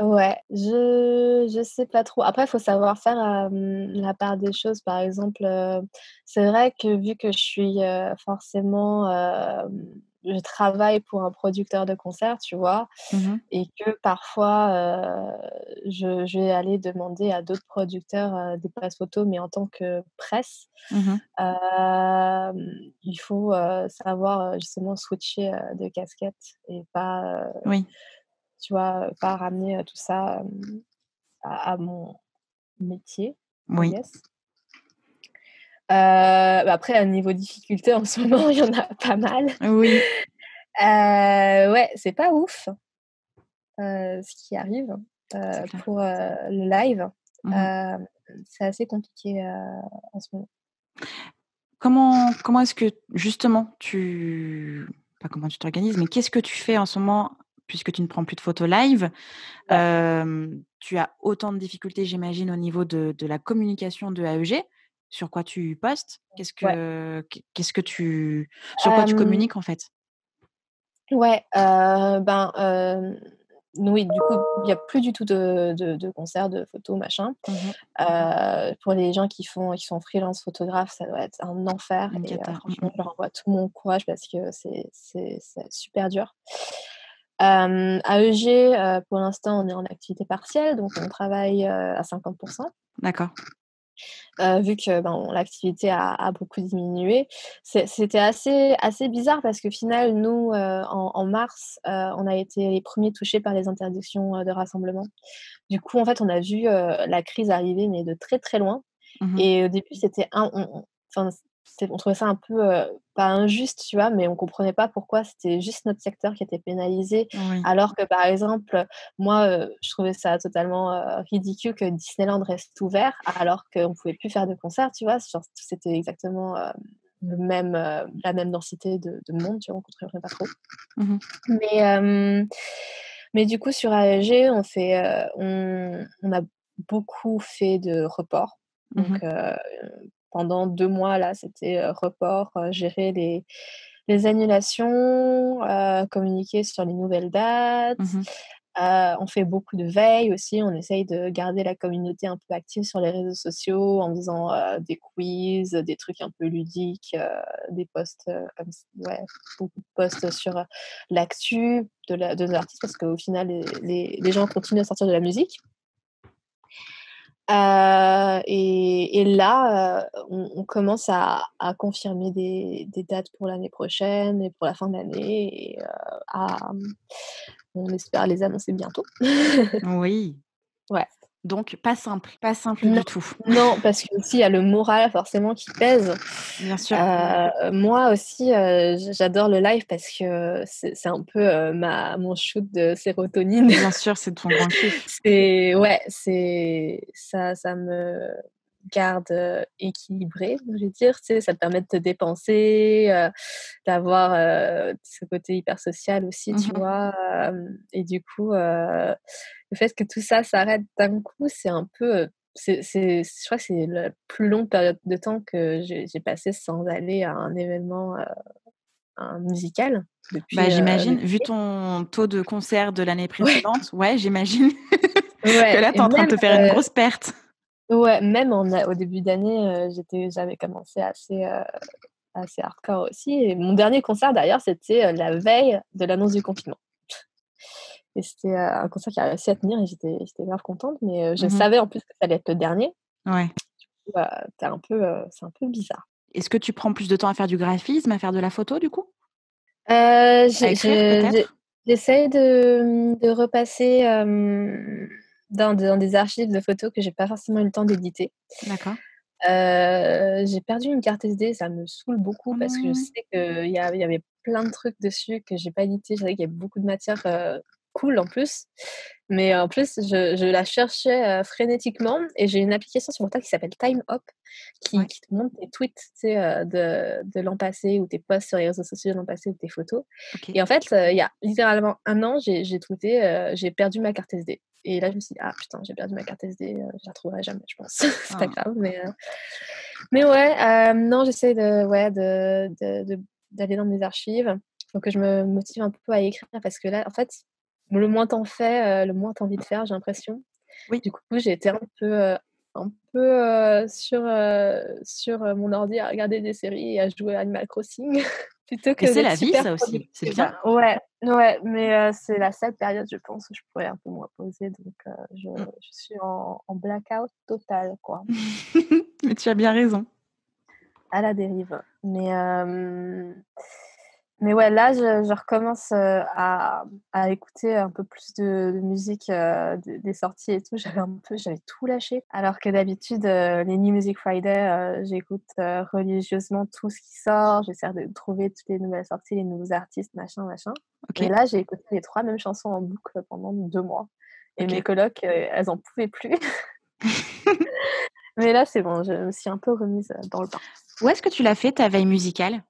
Ouais, je sais pas trop. Après, il faut savoir faire, la part des choses. Par exemple, c'est vrai que vu que je suis, forcément, je travaille pour un producteur de concerts, tu vois? Mmh. Et que parfois, je vais aller demander à d'autres producteurs, des passes photos, mais en tant que presse. Mmh. Il faut, savoir, justement switcher, de casquette et pas, Oui, tu vois, pas ramener, tout ça, à mon métier, I oui, guess. Bah, après, niveau difficulté, en ce moment, il y en a pas mal. oui, Ouais, c'est pas ouf, ce qui arrive, c'est clair. pour, le live. Mmh. Hem, c'est assez compliqué, en ce moment. Comment est-ce que justement pas comment tu t'organises, mais qu'est-ce que tu fais en ce moment puisque tu ne prends plus de photos live? Ouais. Tu as autant de difficultés, j'imagine, au niveau de la communication de AEG. Sur quoi tu postes? Ouais. Sur quoi tu Hem, communiques, en fait? ouais, oui, du coup, il y a plus du tout de concerts, de photos, machin. Mmh. Pour les gens qui sont freelance photographes, ça doit être un enfer Une et cata. Mmh franchement, mh. je leur envoie tout mon courage parce que c'est super dur. AEG, pour l'instant, on est en activité partielle, donc on travaille, à 50. D'accord. Vu que, ben, l'activité a beaucoup diminué. C'était assez bizarre parce qu'au final, nous, en mars, on a été les premiers touchés par les interdictions, de rassemblement. Du coup, en fait, on a vu, la crise arriver, mais de très, très loin Mmh. et au début, c'était un enfin, on trouvait ça un peu, pas injuste, tu vois? Mais on comprenait pas pourquoi c'était juste notre secteur qui était pénalisé. Oui. Alors que, par exemple, moi, je trouvais ça totalement, ridicule que Disneyland reste ouvert alors qu'on pouvait plus faire de concerts, tu vois? Genre, c'était exactement, la même densité de monde, tu vois? On comprenait pas trop. Mmh. Mais Mais du coup, sur AEG, on a beaucoup fait de reports. Mmh. Donc, pendant 2 mois là, c'était, report, gérer les annulations, communiquer sur les nouvelles dates. Mmh. On fait beaucoup de veille aussi. On essaye de garder la communauté un peu active sur les réseaux sociaux en faisant, des quiz, des trucs un peu ludiques, des posts, comme c ouais, beaucoup de posts sur, l'actu de l'artiste parce qu'au final les gens continuent à sortir de la musique. Et là, on commence à confirmer des dates pour l'année prochaine et pour la fin de l'année et on espère les annoncer bientôt. Oui, Ouais. donc pas simple Non, du tout. non, parce qu'aussi il y a le moral forcément qui pèse. Bien sûr, Moi aussi, j'adore le live parce que c'est un peu, ma mon shoot de sérotonine. bien sûr, c'est ton grand kiff. C'est ouais, ça me garde, équilibrée, je vais dire, tu sais, ça te permet de te dépenser, d'avoir, ce côté hyper social aussi, tu Mmh. vois? Et du coup, le fait que tout ça s'arrête d'un coup, c'est un peu, je crois que c'est la plus longue période de temps que j'ai passée sans aller à un événement, un musical Bah, j'imagine, depuis vu ton taux de concert de l'année ouais, précédente, ouais, j'imagine que ouais là, tu et es en train de même, te faire une grosse perte. ouais, même au début d'année, j'avais commencé assez hardcore aussi et mon dernier concert d'ailleurs, c'était, la veille de l'annonce du confinement et c'était, un concert qui a réussi à tenir et j'étais grave contente mais, je Mmh. savais en plus que ça allait être le dernier. Ouais. Tu un peu, c'est un peu bizarre. Est-ce que tu prends plus de temps à faire du graphisme, à faire de la photo, du coup? À J'ai écrire je j'ai peut-être? j'essaye de repasser, dans des archives de photos que j'ai pas forcément eu le temps d'éditer. D'accord. J'ai perdu une carte SD, ça me saoule beaucoup Oh parce que je non! sais qu'il y avait plein de trucs dessus que j'ai pas édité. Je savais qu'il y avait beaucoup de matière, cool en plus. Mais en plus, je la cherchais, frénétiquement et j'ai une application sur mon téléphone qui s'appelle Time Hop qui Ouais, qui te montre tes tweets, tu sais, de l'an passé ou tes posts sur les réseaux sociaux de l'an passé ou tes photos OK. et en fait, il y a littéralement 1 an, j'ai tweeté, «J'ai perdu ma carte SD» et là, je me suis dit: «Ah putain, j'ai perdu ma carte SD, je la retrouverai jamais, je pense». C'est pas Ah. grave, mais ouais, non, j'essaie de ouais, de d'aller dans mes archives. Faut que je me motive un peu à écrire parce que là, en fait, le moins tu en fais, le moins tu as envie de faire, j'ai l'impression. Oui. Du coup, j'ai été un peu, sur, mon ordi à regarder des séries et à jouer à Animal Crossing plutôt Mais que c'est d'être la vie, super ça aussi, c'est productive. bien. Ouais, ouais, mais c'est la seule période, je pense, où je pourrais un peu me reposer donc je suis en blackout total, quoi. Mais tu as bien raison. À la dérive. Mais ouais, là, je recommence, à écouter un peu plus de musique, des sorties et tout. J'avais tout lâché. Alors que d'habitude, les New Music Friday, j'écoute, religieusement tout ce qui sort. J'essaie de trouver toutes les nouvelles sorties, les nouveaux artistes, machin, machin. Et OK, là, j'ai écouté les 3 mêmes chansons en boucle pendant 2 mois. Et mes OK. colocs, elles en pouvaient plus. Mais là, c'est bon, je me suis un peu remise, dans le bain. Où est-ce que tu l'as fait ta veille musicale?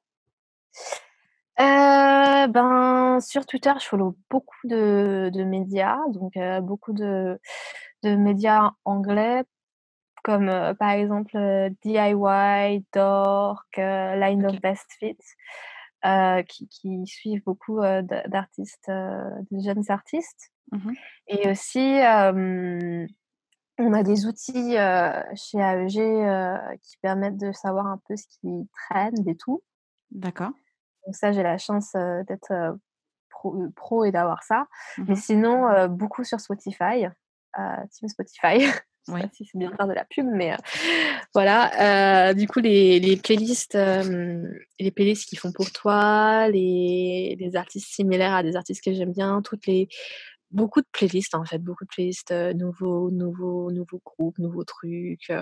Ben, sur Twitter, je follow beaucoup de médias, donc beaucoup de médias anglais comme, par exemple, DIY, Dork, Line of OK. Best Fit, qui suivent beaucoup, d'artistes, de jeunes artistes Mmh. et aussi, on a des outils, chez AEG, qui permettent de savoir un peu ce qui trend et tout. D'accord. Donc ça, j'ai la chance, d'être, pro et d'avoir ça. Mais Mmh. sinon, beaucoup sur Spotify, team Spotify. Je sais pas Oui. si c'est bien de faire de la pub, mais voilà. Du coup, les playlists qu'ils font pour toi, les artistes similaires à des artistes que j'aime bien, beaucoup de playlists, en fait, beaucoup de playlists, nouveaux groupes, nouveaux trucs,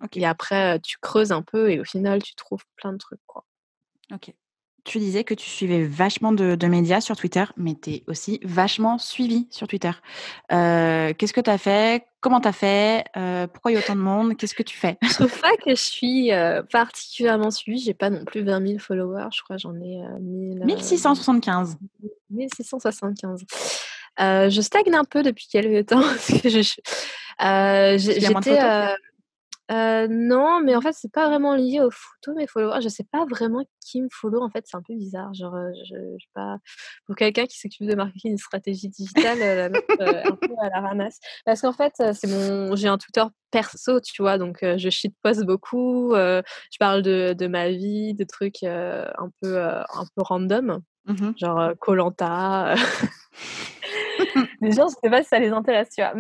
OK, et après, tu creuses un peu et au final, tu trouves plein de trucs, quoi. OK. Tu disais que tu suivais vachement de médias sur Twitter, mais tu es aussi vachement suivie sur Twitter. Qu'est-ce que tu as fait? Comment tu as fait? Pourquoi il y a autant de monde? Qu'est-ce que tu fais? Je trouve pas que je suis, particulièrement suivie. J'ai pas non plus 20 000 followers. Je crois j'en ai, 1675. 1675. Je stagne un peu depuis quelques temps parce que Parce qu'il y a moins de photos? non, mais en Non? fait, c'est pas vraiment lié aux photos, mes followers. Je sais pas vraiment qui me follow, en fait, c'est un peu bizarre. Genre, je sais pas, pour quelqu'un qui s'occupe de marketing et de stratégie digitale, la meuf, un peu à la ramasse. Parce qu'en fait, j'ai un Twitter perso, tu vois? Donc, je shitpost beaucoup, je parle de ma vie, de trucs, un peu random, Mmh. genre, koh Les gens, je sais pas si ça les intéresse, tu vois?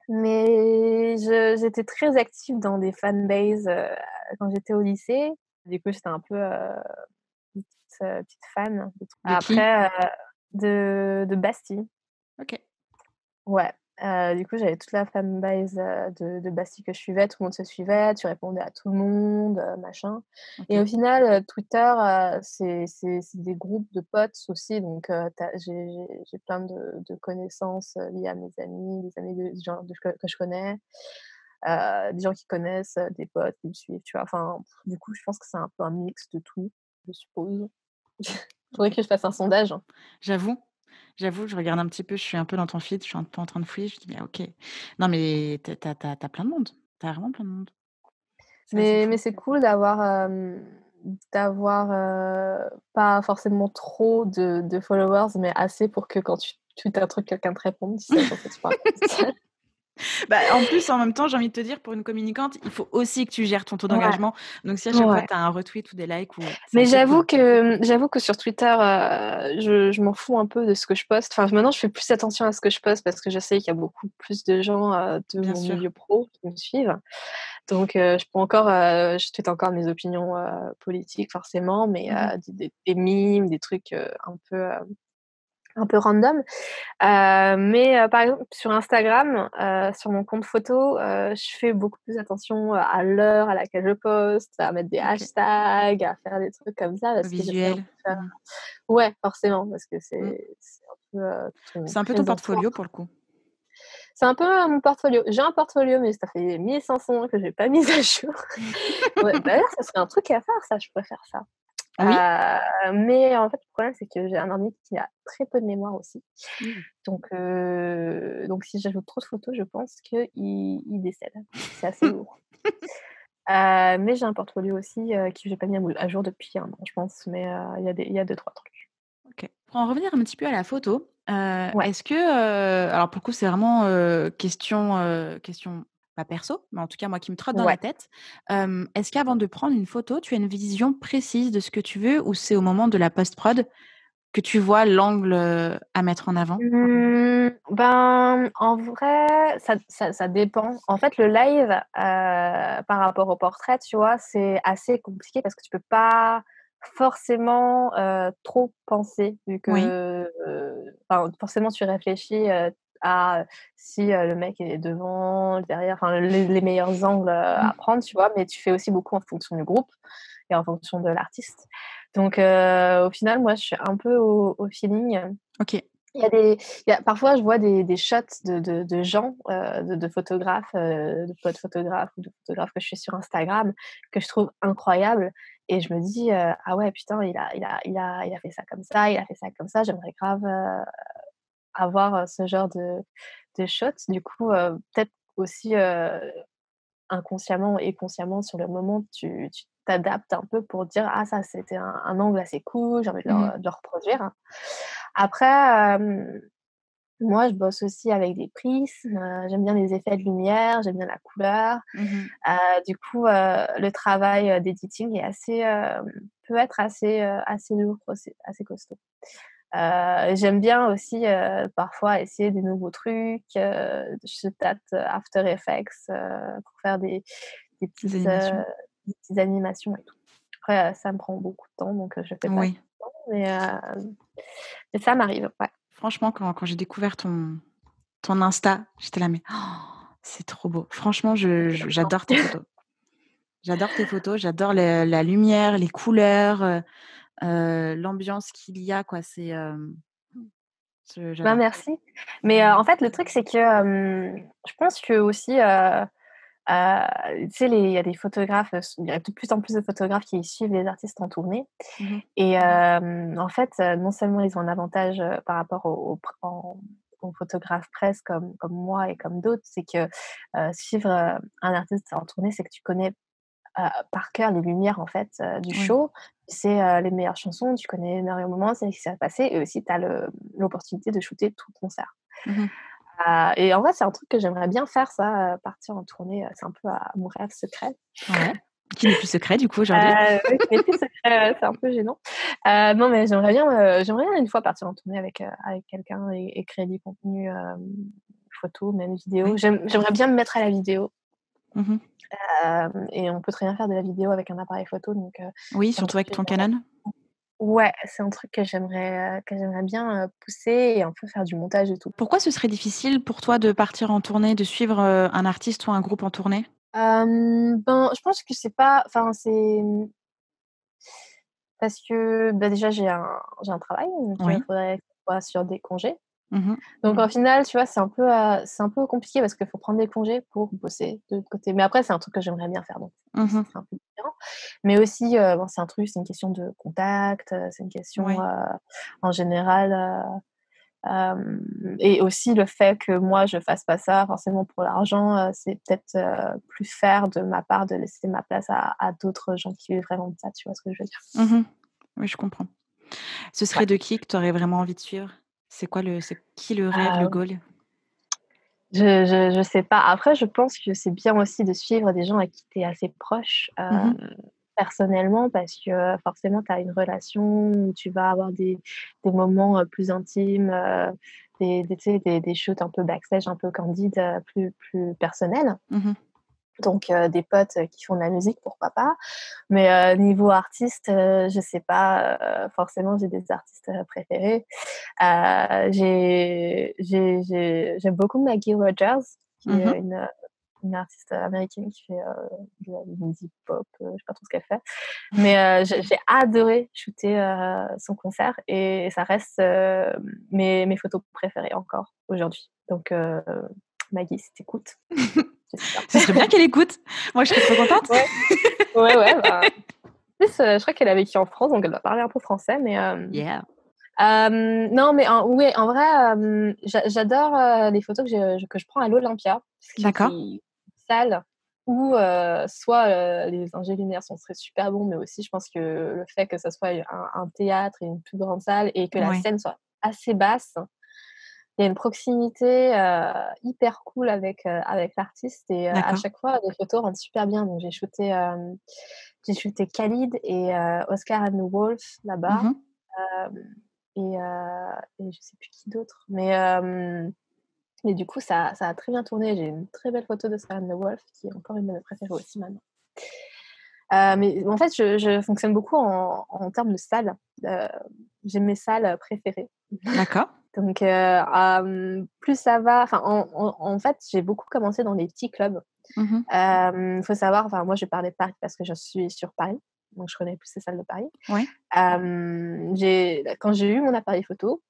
Mais j'étais très active dans des fanbases, quand j'étais au lycée. Du coup, j'étais un peu, petite fan de tout. De qui? Après, de Bastille, OK, ouais. Du coup, j'avais toute la fanbase, de Bastille que je suivais, tout le monde se suivait, tu répondais à tout le monde, machin et au OK. final, Twitter, c'est des groupes de potes aussi donc tu j'ai plein de connaissances, liées à mes amis, des amis de gens que je connais. Des gens qui connaissent, des potes qui me suivent, tu vois? Enfin, du coup, je pense que c'est un peu un mix de tout, je suppose. Faudrait OK. que je fasse un sondage, hein. J'avoue, j'avoue, je regarde un petit peu, je suis un peu dans ton feed, je suis un peu en train de fouiller, je me dis: «Mais OK». Non, mais tu as plein de monde. Tu as vraiment plein de monde. C'est assez Mais fou. c'est cool d'avoir, pas forcément trop de followers, mais assez pour que quand tu tweets un truc, quelqu'un te réponde, si ça se trouve, toi, tu parles pas toute seule. Bah, en plus, en même temps, j'ai envie de te dire, pour une communicante, il faut aussi que tu gères ton taux Ouais, d'engagement. Donc si à chaque fois ouais. tu as un retweet ou des likes ou c'est Mais assez cool. j'avoue que sur Twitter, je m'en fous un peu de ce que je poste. Enfin, maintenant, je fais plus attention à ce que je poste parce que je sais qu'il y a beaucoup plus de gens, de Bien mon sûr. milieu pro qui me suivent. Donc, je tweete encore mes opinions, politiques forcément, mais, Mmh. des mimes, des trucs, un peu random. Mais, par exemple, sur Instagram, sur mon compte photo, je fais beaucoup plus attention, à l'heure à laquelle je poste, à mettre des OK. hashtags, à faire des trucs comme ça Au parce que j'essaie un peu visuel. de faire Mmh. ouais, forcément, parce que Mmh. c'est un peu, ton C'est un peu ton présent portfolio fort. pour le coup. C'est un peu, mon portfolio. J'ai un portfolio, mais ça fait 1 500 ans que j'ai pas mis à jour. Ouais, d'ailleurs, ça serait un truc à faire ça, je pourrais faire ça. Oui? Mais en fait, le problème, c'est que j'ai un ordi qui a très peu de mémoire aussi. Ouh. Donc si j'ajoute trop de photos, je pense qu'il décède. C'est assez lourd. Mais j'ai un portfolio aussi, que j'ai pas mis à jour depuis 1 an, je pense, mais il y a 2-3 trucs. OK. Pour en revenir un petit peu à la photo, Ouais, est-ce que, alors pour le coup, c'est vraiment, question pas perso, mais en tout cas moi qui me trotte dans ouais. la tête. Est-ce qu'avant de prendre une photo, tu as une vision précise de ce que tu veux ou c'est au moment de la post-prod que tu vois l'angle, à mettre en avant? Ben, en vrai, ça dépend. En fait, le live, par rapport au portrait, tu vois, c'est assez compliqué parce que tu peux pas forcément, trop penser vu Oui. que, enfin, forcément tu réfléchis, à si, le mec est devant, derrière, enfin les meilleurs angles, Mmh. à prendre, tu vois? Mais tu fais aussi beaucoup en fonction du groupe et en fonction de l'artiste. Donc, au final, moi, je suis un peu au feeling. OK. Il y a parfois, je vois des shots de gens, de photographes, de potes photographes ou de photographes que je suis sur Instagram, que je trouve incroyables et je me dis: «Ah ouais, putain, il a fait ça comme ça, il a fait ça comme ça». J'aimerais grave, avoir, ce genre de shots. Du coup, peut-être aussi, inconsciemment et consciemment sur le moment, tu t'adaptes un peu pour dire: «Ah ça, c'était un angle assez cool, j'ai envie Mmh. de le reproduire». Après, moi, je bosse aussi avec des prismes, j'aime bien les effets de lumière, j'aime bien la couleur. Mmh. Du coup, le travail, d'editing est peut être assez lourd, assez costaud. J'aime bien aussi, parfois essayer des nouveaux trucs, je tâte After Effects, pour faire des Des petites, animations. des petites animations et tout. Après, ça me prend beaucoup de temps, donc je fais pas tout Oui. le temps, mais ça m'arrive, ouais. Franchement, quand j'ai découvert ton Insta, j'étais là: «Mais c'est trop beau». Franchement, j'adore tes photos. J'adore tes photos, j'adore la lumière, les couleurs, l'ambiance qu'il y a quoi, Ben, j'adore. merci. Mais, en fait, le truc, c'est que, je pense que aussi, Tu sais, il y a des photographes, il y a de plus en plus de photographes qui suivent les artistes en tournée Mmh. et en fait, non seulement ils ont un avantage, par rapport aux photographes presse comme moi et comme d'autres, c'est que, suivre, un artiste en tournée, c'est que tu connais, par cœur les lumières, en fait, du Oui. show. Tu sais, les meilleures chansons, tu connais les meilleurs moments, c'est ce qui s'est passé et aussi tu as l'opportunité de shooter tout le concert. Mmh. Et en vrai, c'est un truc que j'aimerais bien faire ça, partir en tournée, c'est un peu, mon rêve secret. Ouais. Qui n'est plus secret du coup aujourd'hui? Oui, qui n'est plus secret, c'est un peu gênant. Non, mais j'aimerais bien une fois partir en tournée avec quelqu'un et créer du contenu, photo, même vidéo. Oui. J'aimerais bien me mettre à la vidéo, Mmh. et on peut très bien faire de la vidéo avec un appareil photo, donc Oui, c'est un surtout truc avec ton Canon? ouais, c'est un truc que j'aimerais bien, pousser et un peu faire du montage et tout. Pourquoi ce serait difficile pour toi de partir en tournée, de suivre, un artiste ou un groupe en tournée? Ben, je pense que c'est pas enfin, c'est parce que, bah, déjà j'ai un travail, donc Oui. faudrait que ce soit sur des congés. Mmh. Donc au final, tu vois, c'est un peu compliqué parce qu'il faut prendre des congés pour bosser de l'autre côté. Mais après, c'est un truc que j'aimerais bien faire, donc Mmh. c'est un peu différent. Mais aussi, bon, c'est une question de contact, c'est une question, Ouais. en général, et aussi le fait que moi je fasse pas ça forcément pour l'argent, c'est peut-être, plus fair de ma part de laisser ma place à d'autres gens qui vivent vraiment de ça, tu vois ce que je veux dire? Mmh. Oui, je comprends. Ce Ouais. serait de qui que tu aurais vraiment envie de suivre? C'est qui le rêve, le goal? Je sais pas. Après, je pense que c'est bien aussi de suivre des gens à qui tu es assez proche, Mmh. personnellement parce que, forcément tu as une relation où tu vas avoir des moments, plus intimes, tu sais, des shoots un peu backstage, un peu candides, plus personnels. Mmh. Donc des potes, qui font de la musique, pourquoi pas. Mais niveau artiste, je sais pas, forcément j'ai des artistes, préférés. J'aime beaucoup Maggie Rogers, qui Mmh. est une artiste américaine qui fait, de la indie pop, je sais pas trop ce qu'elle fait. Mais j'ai adoré shooter, son concert et ça reste, mes photos préférées encore aujourd'hui. Donc Maggie, si tu écoutes, j'espère. Ce serait bien qu'elle écoute. Moi, je serais trop contente. Ouais, ouais, bah, en plus, je crois qu'elle a vécu en France, donc elle doit parler un peu français, mais Yeah. non, mais oui, en vrai, j'adore, les photos que je prends à l'Olympia, parce que c'est D'accord. une salle où, soit, les ingé lumière sont très super bons, mais aussi je pense que le fait que ça soit un théâtre et une plus grande salle et que la Ouais. scène soit assez basse, il y a une proximité, hyper cool avec l'artiste et à D'accord. chaque fois les photos rendent super bien. Donc j'ai shooté Khalid et Oscar and the Wolf là-bas, Mmh. hem et je sais plus qui d'autre. Mais du coup ça a très bien tourné. J'ai une très belle photo d'Oscar and the Wolf qui est encore une de mes préférées aussi maintenant. Mais en fait je fonctionne beaucoup en termes de salles. Heu, j'ai mes salles préférées. D'accord. Donc, plus ça va enfin, en fait, j'ai beaucoup commencé dans les petits clubs. Mmh. Faut savoir, enfin, moi, je parlais de Paris parce que je suis sur Paris, donc je connais plus les salles de Paris. Ouais. Quand j'ai eu mon appareil photo,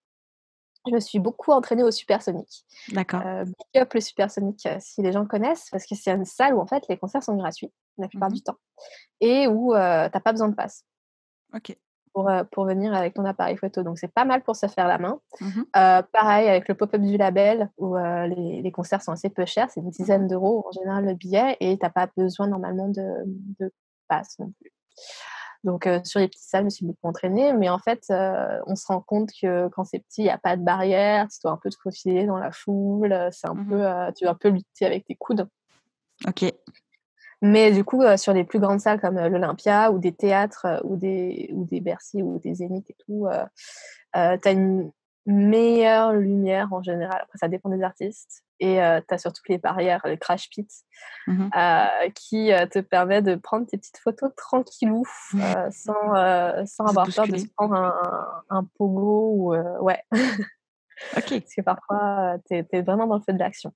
je me suis beaucoup entraînée au Supersonic. D'accord. Big up le Supersonic, si les gens connaissent, parce que c'est une salle où, en fait, les concerts sont gratuits, la plupart Mmh. du temps et où, tu pas besoin de passe OK. pour venir avec ton appareil photo, donc c'est pas mal pour se faire la main. Mmh. Pareil avec le pop-up du label où, les concerts sont assez peu chers, c'est une Mmh. dizaine d'euros en général le billet et tu as pas besoin normalement de passe non plus. Donc sur les petites salles, je me suis beaucoup entraînée, mais en fait, on se rend compte que quand c'est petit, il y a pas de barrière, tu dois un peu te faufiler dans la foule, c'est un peu, Mmh. tu dois un peu lutter avec tes coudes. OK. Mais du coup, sur les plus grandes salles comme, l'Olympia ou des théâtres, ou des Bercy ou des Zénith et tout, tu as une meilleure lumière en général. Après ça dépend des artistes et tu as surtout les barrières, les crash pits, Mmh. qui, te permet de prendre tes petites photos tranquillou, sans De se avoir peur de se bousculer. prendre un pogo ou ouais. OK. Parce que parfois, tu es vraiment dans le feu de l'action.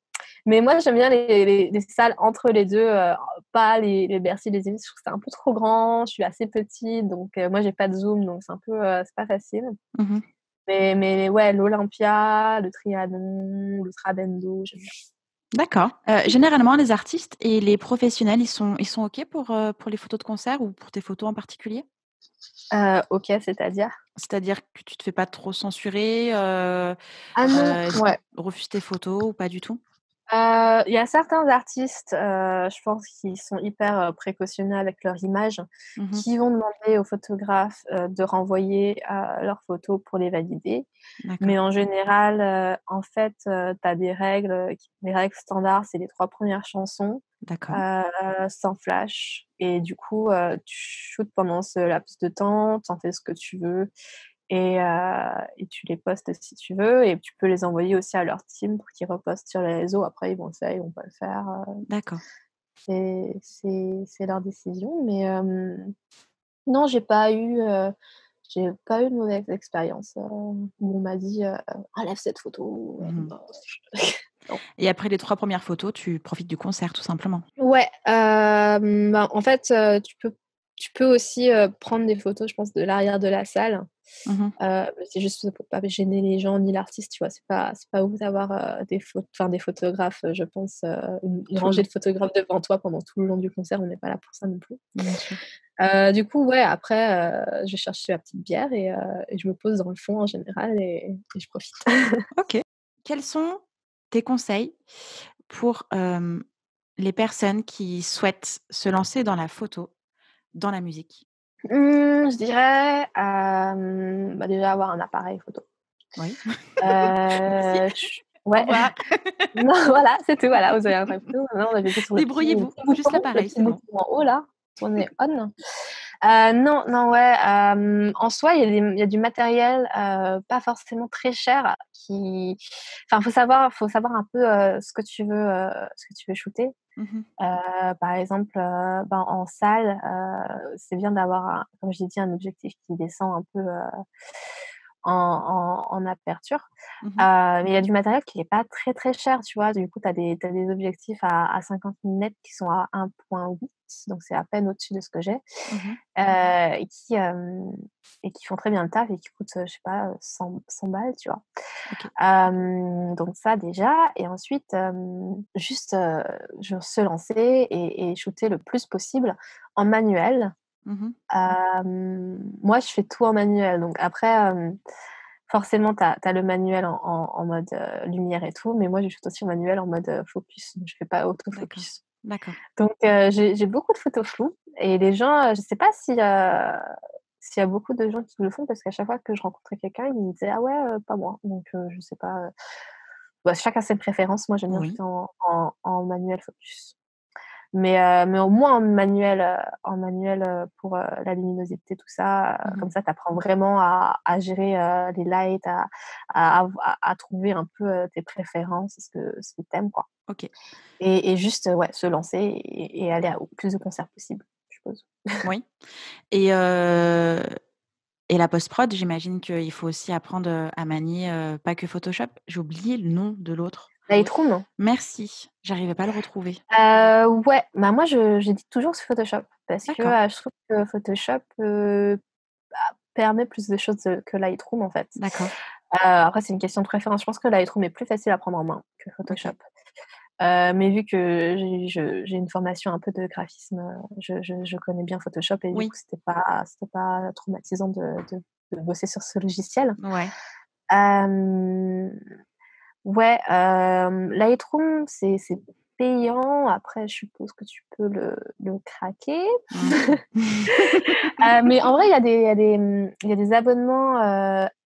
Mais moi, j'aime bien les salles entre les 2, pas les Bercy, les Zénith, je trouve que c'est un peu trop grand, je suis assez petite, donc moi, j'ai pas de zoom, donc c'est un peu, c'est pas facile. Mmh. Mais ouais, l'Olympia, le Trianon, le Trabendo, j'aime bien. D'accord. Généralement, les artistes et les professionnels, ils sont OK pour les photos de concert ou pour tes photos en particulier? OK, c'est-à-dire? C'est-à-dire que tu te fais pas trop censurer, Ah non, est-ce ouais. qu'ils refusent tes photos ou pas du tout? Il y a certains artistes, je pense qui sont hyper, précautionneux avec leur image, Mmh. qui vont demander aux photographes, de renvoyer, leurs photos pour les valider. D'accord, Mais en général, en fait, tu as des règles, les règles standards, c'est les 3 premières chansons, d'accord, sans flash et du coup, tu shootes pendant ce laps de temps, tu en fais ce que tu veux et tu les postes si tu veux et tu peux les envoyer aussi à leur team pour qu'ils repostent sur les réseaux. Après ils vont le faire, ils vont pas le faire, d'accord. c'est leur décision mais non, j'ai pas eu de mauvaise expérience, où on m'a dit, «Enlève cette photo». Ouais, Mmh. non, non. Et après les 3 premières photos, tu profites du concert tout simplement? Ouais, bah, en fait, tu peux aussi, prendre des photos, je pense, de l'arrière de la salle. Mmh. C'est juste pour pas gêner les gens ni l'artiste, tu vois? C'est pas ouf d'avoir, des photographes, je pense, une Tout le rangée long, de photographes devant toi pendant tout le long du concert, on n'est pas là pour ça non plus. bien sûr. Du coup, ouais, après, je vais chercher ma petite bière et je me pose dans le fond en général et je profite. OK. Quels sont tes conseils pour, les personnes qui souhaitent se lancer dans la photo, dans la musique? Je dirais, bah, déjà avoir un appareil photo. Oui. Merci. Ch Au ouais, revoir. non, voilà, c'est tout, voilà, vous avez un appareil photo. Maintenant, on appuie sur le Débrouillez-vous, petit juste bouton le l'appareil, petit c'est bon. bouton en haut là, tourner on. Non, non, ouais, en soi, il y a du matériel, pas forcément très cher qui enfin, faut savoir un peu, ce que tu veux shooter. Mmh. Par exemple, ben, en salle, c'est bien d'avoir un comme j'ai dit, un objectif qui descend un peu, en aperture. Mmh. Mais il y a du matériel qui est pas très, très cher, tu vois? Du coup, tu as des objectifs à 50 millimètres qui sont à 1,8, donc c'est à peine au-dessus de ce que j'ai, Mmh. et qui font très bien le taf et qui coûtent, je sais pas, 100 balles, tu vois? OK. Donc ça déjà et ensuite, juste, se lancer et shooter le plus possible en manuel. Mmh. Moi, je fais tout en manuel, donc après, forcément, tu as le manuel en mode, lumière et tout, mais moi, je shoot aussi en manuel en mode, focus, donc je fais pas D'accord, autofocus. d'accord. Donc j'ai beaucoup de photos floues et les gens, je sais pas s'il y a beaucoup de gens qui le font parce qu'à chaque fois que je rencontrais quelqu'un, il me disait: «Ah ouais, pas moi», donc je sais pas, bah, chacun ses préférences. Moi, j'aime bien Oui. shooter en manuel focus. Mais au moins en manuel, pour, la luminosité, tout ça, Mmh. comme ça, tu apprends vraiment à gérer, les lights, à trouver un peu, tes préférences, ce que tu aimes, quoi. OK. Et juste, ouais, se lancer et aller au plus de concerts possible, je suppose. Oui et la post-prod, j'imagine qu'il faut aussi apprendre, à manier, pas que Photoshop. J'ai oublié le nom de l'autre. Lightroom? Merci, j'arrivais pas à le retrouver. Ouais, bah, moi je dis toujours sur Photoshop parce que, D'accord, je trouve que Photoshop, permet plus de choses, que Lightroom, en fait. d'accord, Après c'est une question de préférence. Je pense que Lightroom est plus facile à prendre en main que Photoshop. OK. Mais vu que j'ai une formation un peu de graphisme, je connais bien Photoshop et du Oui, coup c'était pas traumatisant de bosser sur ce logiciel. ouais. Hem Ouais, Lightroom, c'est payant. Après, je suppose que tu peux le craquer. Mmh. Mais en vrai, il y a des abonnements,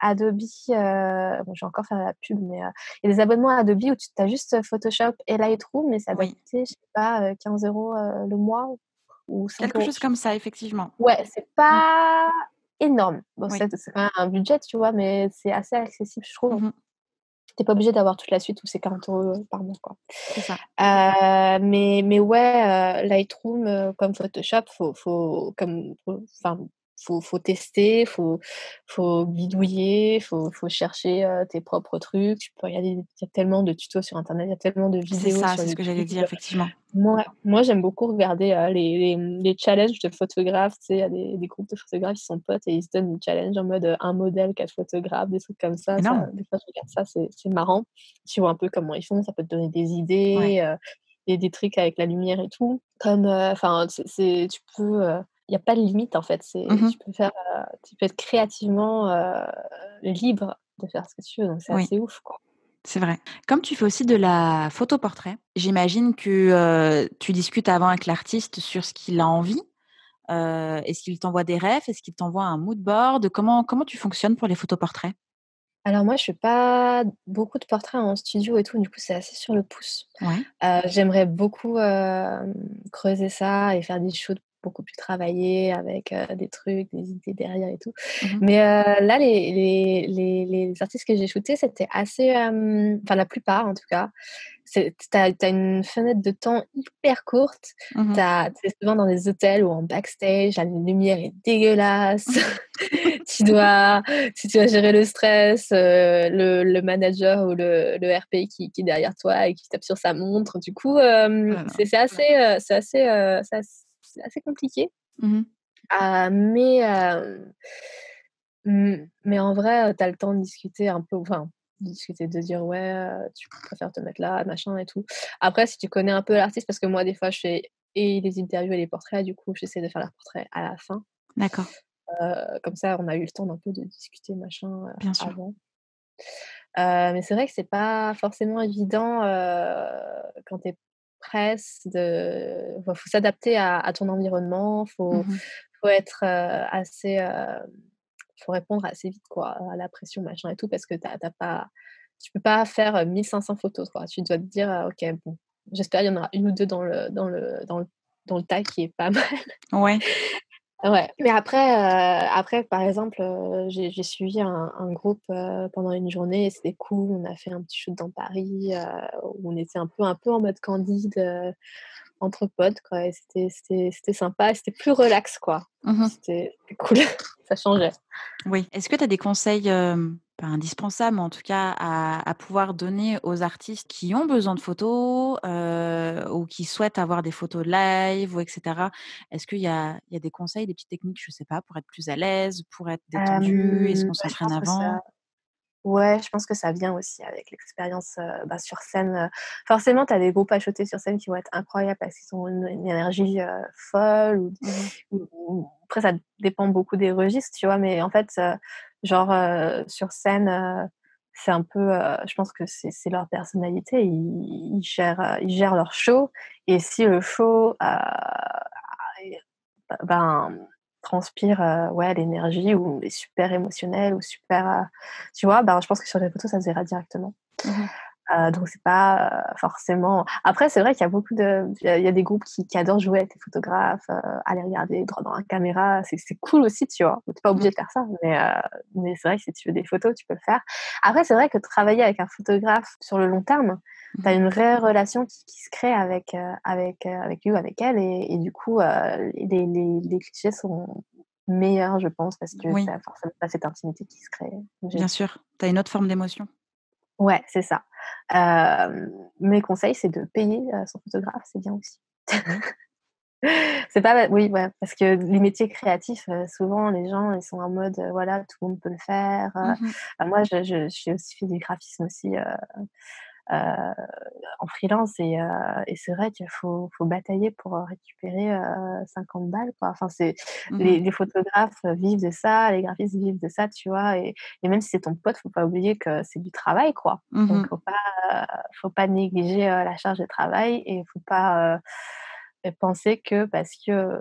Adobe, bon, je vais encore faire la pub, mais il y a des abonnements Adobe où tu as juste Photoshop et Lightroom, mais ça doit Oui, coûter, je sais pas, 15 € le mois ou 5 quelque €, chose je sais comme plus. ça, effectivement. Ouais, c'est Mmh, pas énorme. Bon, oui. c'est quand même un budget, tu vois? Mais c'est assez accessible, je trouve. Mmh. Tu es pas obligé d'avoir toute la suite où c'est 40 € par mois, quoi. C'est ça. Mais ouais, Lightroom, comme Photoshop, faut comme faut enfin, faut tester, faut bidouiller, faut chercher, tes propres trucs. Tu peux regarder, il y a tellement de tutos sur internet, il y a tellement de C'est vidéos ça, sur c'est ce que j'allais YouTube. dire, effectivement. Moi, j'aime beaucoup regarder, les challenges de photographes. Tu sais, il y a des groupes de photographes qui sont potes et ils se donnent des challenges en mode, 1 modèle, 4 photographes, des trucs comme ça. Énorme. Des fois, je regarde ça, c'est marrant. Tu vois un peu comment ils font, ça peut te donner des Ouais. idées, et des trucs avec la lumière et tout. Comme, enfin, tu peux, il y a pas de limite, en fait. Mmh. Tu peux être créativement, libre de faire ce que tu veux, donc c'est Oui. assez ouf, quoi. C'est vrai. Comme tu fais aussi de la photo portrait, j'imagine que, tu discutes avant avec l'artiste sur ce qu'il a envie. Est-ce qu'il t'envoie des refs? Est-ce qu'il t'envoie un mood board? Comment tu fonctionnes pour les photos portraits? Alors moi, je fais pas beaucoup de portraits en studio et tout, du coup, c'est assez sur le pouce. Ouais. J'aimerais beaucoup, creuser ça et faire des shoots beaucoup plus travaillés avec, des trucs, des idées derrière et tout. Mmh. Mais, là, les artistes que j'ai shootés, c'était assez, enfin la plupart en tout cas, tu as une fenêtre de temps hyper courte. Mmh. Tu es souvent dans des hôtels ou en backstage, la lumière est dégueulasse. Tu dois Si tu dois gérer le stress, le manager ou le RP qui est derrière toi et qui tape sur sa montre. Du coup, Oh là là. c'est assez compliqué. Mmh. Mais, mais en vrai, tu as le temps de discuter un peu, enfin, discuter, de dire: «Ouais, tu préfères te mettre là, machin et tout». Après, si tu connais un peu l'artiste, parce que moi, des fois, je fais et les interviews et les portraits, du coup, j'essaie de faire leurs portraits à la fin. D'accord, Comme ça, on a eu le temps d'un peu de discuter, machin, bien sûr. avant. Mais c'est vrai que c'est pas forcément évident, quand tu es presse de faut s'adapter à ton environnement, Mmh. faut être, faut répondre assez vite, quoi, à la pression, machin et tout, parce que tu peux pas faire, 1 500 photos, quoi. Tu dois te dire: «OK, bon, j'espère il y en aura une ou 2 dans le tas qui est pas mal». Ouais. Ouais, mais après, par exemple, j'ai suivi un groupe, pendant une journée et c'était cool. On a fait un petit shoot dans Paris, où on était un peu en mode Candide, entre potes, quoi, et c'était sympa et c'était plus relax, quoi. Mmh. C'était cool, ça changeait. Oui. Est-ce que tu as des conseils, pas indispensables, mais en tout cas à pouvoir donner aux artistes qui ont besoin de photos, ou qui souhaitent avoir des photos live ou et cetera? Est-ce qu'il y a des conseils, des petites techniques, je sais pas, pour être plus à l'aise, pour être détendu? Est-ce qu'on Ouais, je s'entraîne pense que avant? ça Ouais, je pense que ça vient aussi avec l'expérience, bah, sur scène. Forcément, tu as des groupes à shotter sur scène qui vont être incroyables parce qu'ils ont une énergie, folle, Mmh. ou après ça dépend beaucoup des registres, tu vois? Mais en fait, genre, sur scène, c'est un peu, je pense que c'est leur personnalité. Ils gèrent leur show, et si le show, ben, transpire, ouais, l'énergie, ou est super émotionnel ou super, tu vois? Ben, je pense que sur les photos, ça se verra directement. Mmh. Donc c'est pas, forcément, après c'est vrai qu'il y a il y a des groupes qui adorent jouer avec les photographes, aller regarder droit dans la caméra, c'est cool aussi, tu vois? Tu es pas Mmh. obligé de faire ça, mais c'est vrai que si tu veux des photos, tu peux le faire. Après, c'est vrai que travailler avec un photographe sur le long terme, tu as Mmh. une vraie relation qui se crée avec lui ou avec elle, et du coup, les clichés sont meilleurs, je pense, parce que tu Oui, as forcément pas cette intimité qui se crée, comme j'ai bien dit. sûr. Tu as une autre forme d'émotion. Ouais, c'est ça. Mes conseils, c'est de payer, son photographe, c'est bien aussi. Oui. C'est pas Oui, ouais, parce que les métiers créatifs, souvent les gens, ils sont en mode, voilà, tout le monde peut le faire, Mmh. bah, moi, j'ai aussi fait du graphisme aussi, heu, en freelance, et c'est vrai qu'il faut batailler pour, récupérer, 50 balles, quoi. Enfin, Mmh. les photographes vivent de ça, les graphistes vivent de ça, tu vois? Et même si c'est ton pote, faut pas oublier que c'est du travail, quoi. Donc Mmh. faut pas négliger, la charge de travail, et faut pas, penser que parce que,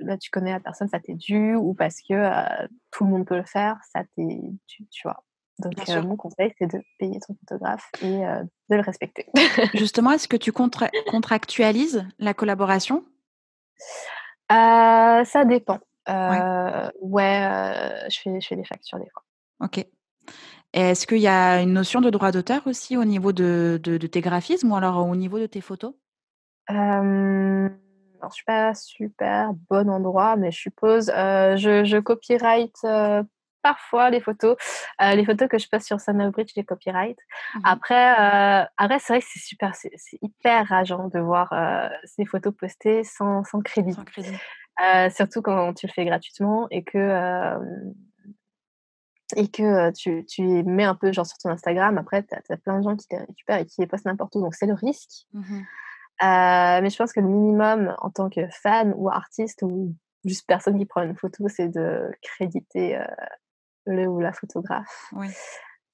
là, tu connais la personne, ça t'est dû, ou parce que, tout le monde peut le faire, ça t'est dû, tu vois? Bien Donc sûr. mon conseil, c'est de payer ton photographe et de le respecter. Justement, est-ce que tu contractualises la collaboration? Ça dépend. Ouais, Ouais, je fais des factures des fois. OK. Et est-ce qu'il y a une notion de droit d'auteur aussi au niveau de tes graphismes ou alors au niveau de tes photos? Hem, alors je suis pas super bonne en droit, mais je suppose, je copyright, parfois les photos que je poste sur Sonobridge, je les copyright. Mmh. Après c'est vrai que c'est hyper rageant de voir, ces photos postées sans crédit. Sans crédit. Surtout quand tu le fais gratuitement et que tu les mets un peu genre sur ton Instagram. Après tu as plein de gens qui les récupèrent et qui les postent n'importe où, donc c'est le risque. Mmh. Mais je pense que le minimum en tant que fan ou artiste ou juste personne qui prend une photo, c'est de créditer, le ou la photographe. Oui.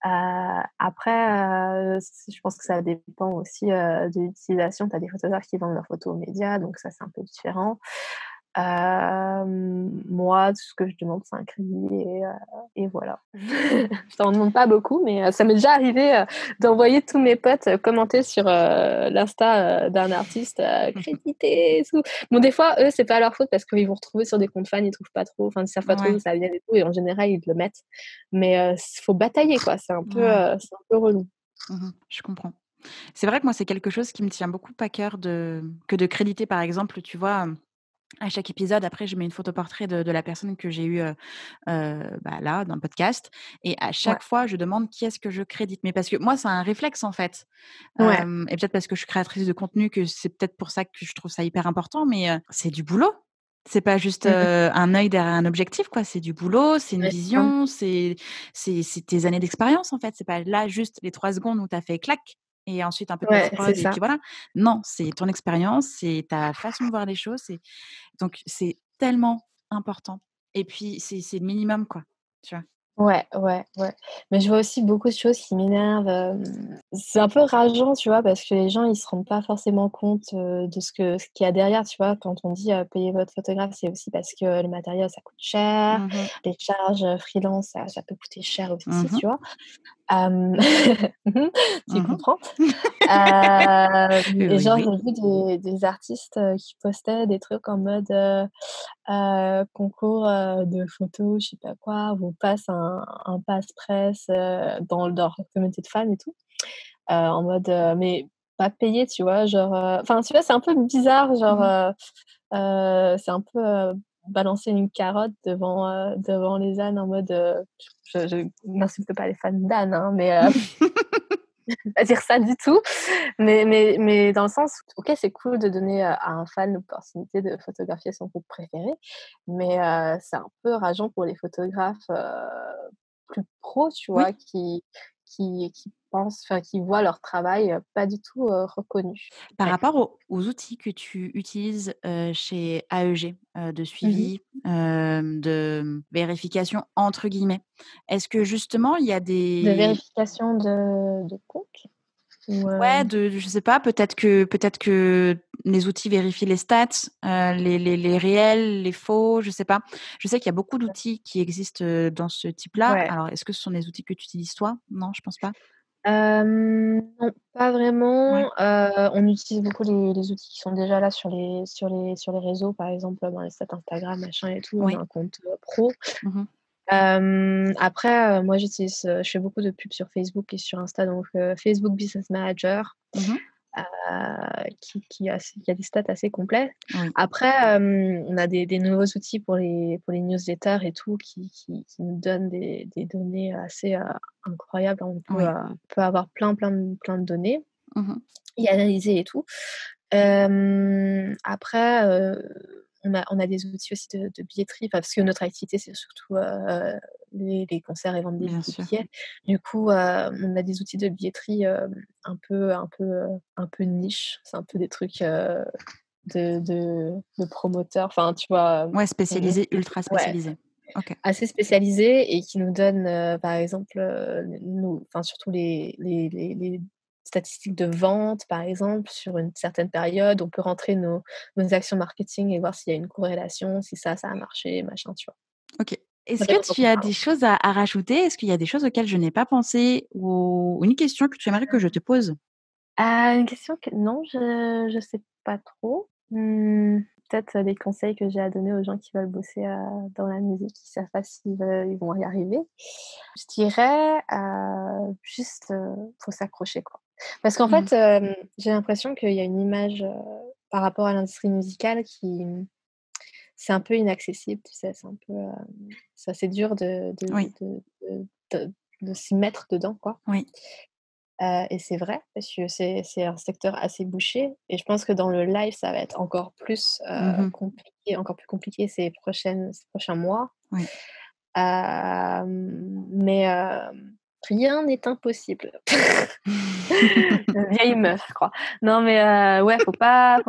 Après, je pense que ça dépend aussi, de l'utilisation. Tu as des photographes qui vendent leurs photos aux médias, donc ça, c'est un peu différent. Moi, tout ce que je demande, c'est un crédit et voilà. Je t'en demande pas beaucoup, mais ça m'est déjà arrivé, d'envoyer tous mes potes, commenter sur, l'Insta, d'un artiste, crédité et tout. Bon, des fois, eux, c'est pas leur faute parce qu'ils vont retrouver sur des comptes fans, ils trouvent pas trop, enfin, ils savent pas trop d'où Ouais, ça vient et tout et en général, ils le mettent. Mais faut batailler, quoi, ouais. c'est un peu relou. Je comprends. C'est vrai que moi, c'est quelque chose qui me tient beaucoup à cœur de créditer, par exemple, tu vois? À chaque épisode, après, je mets une photo portrait de la personne que j'ai eue, bah, là, dans le podcast et à Ouais, chaque fois, je demande qui est-ce que je crédite. Mais parce que moi, c'est un réflexe, en fait, ouais. et peut-être parce que je suis créatrice de contenu que c'est peut-être pour ça que je trouve ça hyper important, mais c'est du boulot. C'est pas juste, Mmh mh. un œil derrière un objectif, quoi. C'est du boulot, c'est une Ouais, c'est ça. vision, c'est tes années d'expérience, en fait. C'est pas là, juste les 3 secondes où tu as fait clac et ensuite un peu de Ouais, c'est post-prod et ça. puis voilà. Non, c'est ton expérience, c'est ta façon de voir les choses, donc c'est tellement important et puis c'est le minimum, quoi, tu vois? Ouais, ouais, ouais. Mais je vois aussi beaucoup de choses qui m'énervent, c'est un peu rageant, tu vois? Parce que les gens, ils se rendent pas forcément compte, de ce qu'il y a derrière, tu vois? Quand on dit, «Payez votre photographe», c'est aussi parce que le matériel, ça coûte cher, Mmh mh. les charges, freelance, ça peut coûter cher aussi, Mmh mh. tu vois? Hem, mmh tu Mmh. comprends? Et Oui, genre, oui. j'ai vu des artistes, qui postaient des trucs en mode, concours, de photos, je sais pas quoi, où on passe un passe-presse, dans leur communauté de fans et tout, en mode, mais pas payé, tu vois? Genre, enfin, tu vois, c'est un peu bizarre, genre, Mmh. c'est un peu, balancer une carotte devant les ânes en mode, je n'insulte pas les fans d'ânes, hein, mais pas dire ça du tout, mais dans le sens, OK, c'est cool de donner, à un fan l'opportunité de photographier son groupe préféré, mais c'est un peu rageant pour les photographes, plus pros, tu vois? Oui. Qui pensent enfin, qui voient leur travail, pas du tout, reconnu. Par Ouais. rapport aux outils que tu utilises, chez AEG, de Mmh. suivi, de «vérification» entre guillemets, est-ce que justement il y a De des vérification de compte ou ouais, je sais pas, peut-être que les outils vérifient les stats, les réels, les faux, je sais pas. Je sais qu'il y a beaucoup d'outils qui existent, dans ce type-là. ouais. Alors est-ce que ce sont des outils que tu utilises toi? Non, je pense pas? Non, pas vraiment. Ouais. On utilise beaucoup les outils qui sont déjà là sur les réseaux, par exemple, dans les stats Instagram, machin et tout, on a Oui. un compte, pro. Mmh. Après, moi je fais beaucoup de pubs sur Facebook et sur Insta, donc Facebook Business Manager, Mmh. qui a des stats assez complets. Oui. Après, on a des nouveaux outils pour les newsletters et tout qui nous donnent des données assez, incroyables. Oui. On peut avoir plein de données Mmh. et analyser et tout. Après, on a des outils aussi de billetterie, parce que notre activité, c'est surtout, les concerts et vendre Bien des sûr. billets. Du coup, on a des outils de billetterie, un peu niche. C'est un peu des trucs, de promoteurs, enfin, tu vois? Ouais, On spécialisé, ultra Ouais, spécialisé. OK. assez spécialisés et qui nous donnent, par exemple, nos enfin, surtout les statistiques de vente, par exemple, sur une certaine période. On peut rentrer nos actions marketing et voir s'il y a une corrélation, si ça a marché, machin, tu vois? OK. Ça Est-ce que dépend de tu quoi as on parle. des choses à rajouter? Est-ce qu'il y a des choses auxquelles je n'ai pas pensé ou une question que tu aimerais que je te pose? Une question que non, je sais pas trop. Peut-être, des conseils que j'ai à donner aux gens qui veulent bosser, dans la musique, qui savent pas ils vont y arriver. Je dirais, juste, faut s'accrocher, quoi. Parce qu'en Mmh. fait, j'ai l'impression qu'il y a une image, par rapport à l'industrie musicale c'est un peu inaccessible, tu sais? C'est assez dur Oui, de s'y mettre dedans, quoi. oui. Et c'est vrai, parce que c'est un secteur assez bouché et je pense que dans le live, ça va être encore plus, Mmh. compliqué, encore plus compliqué ces prochains mois. Oui. Mais rien n'est impossible. Vieille meuf, je crois. Non mais ouais, faut pas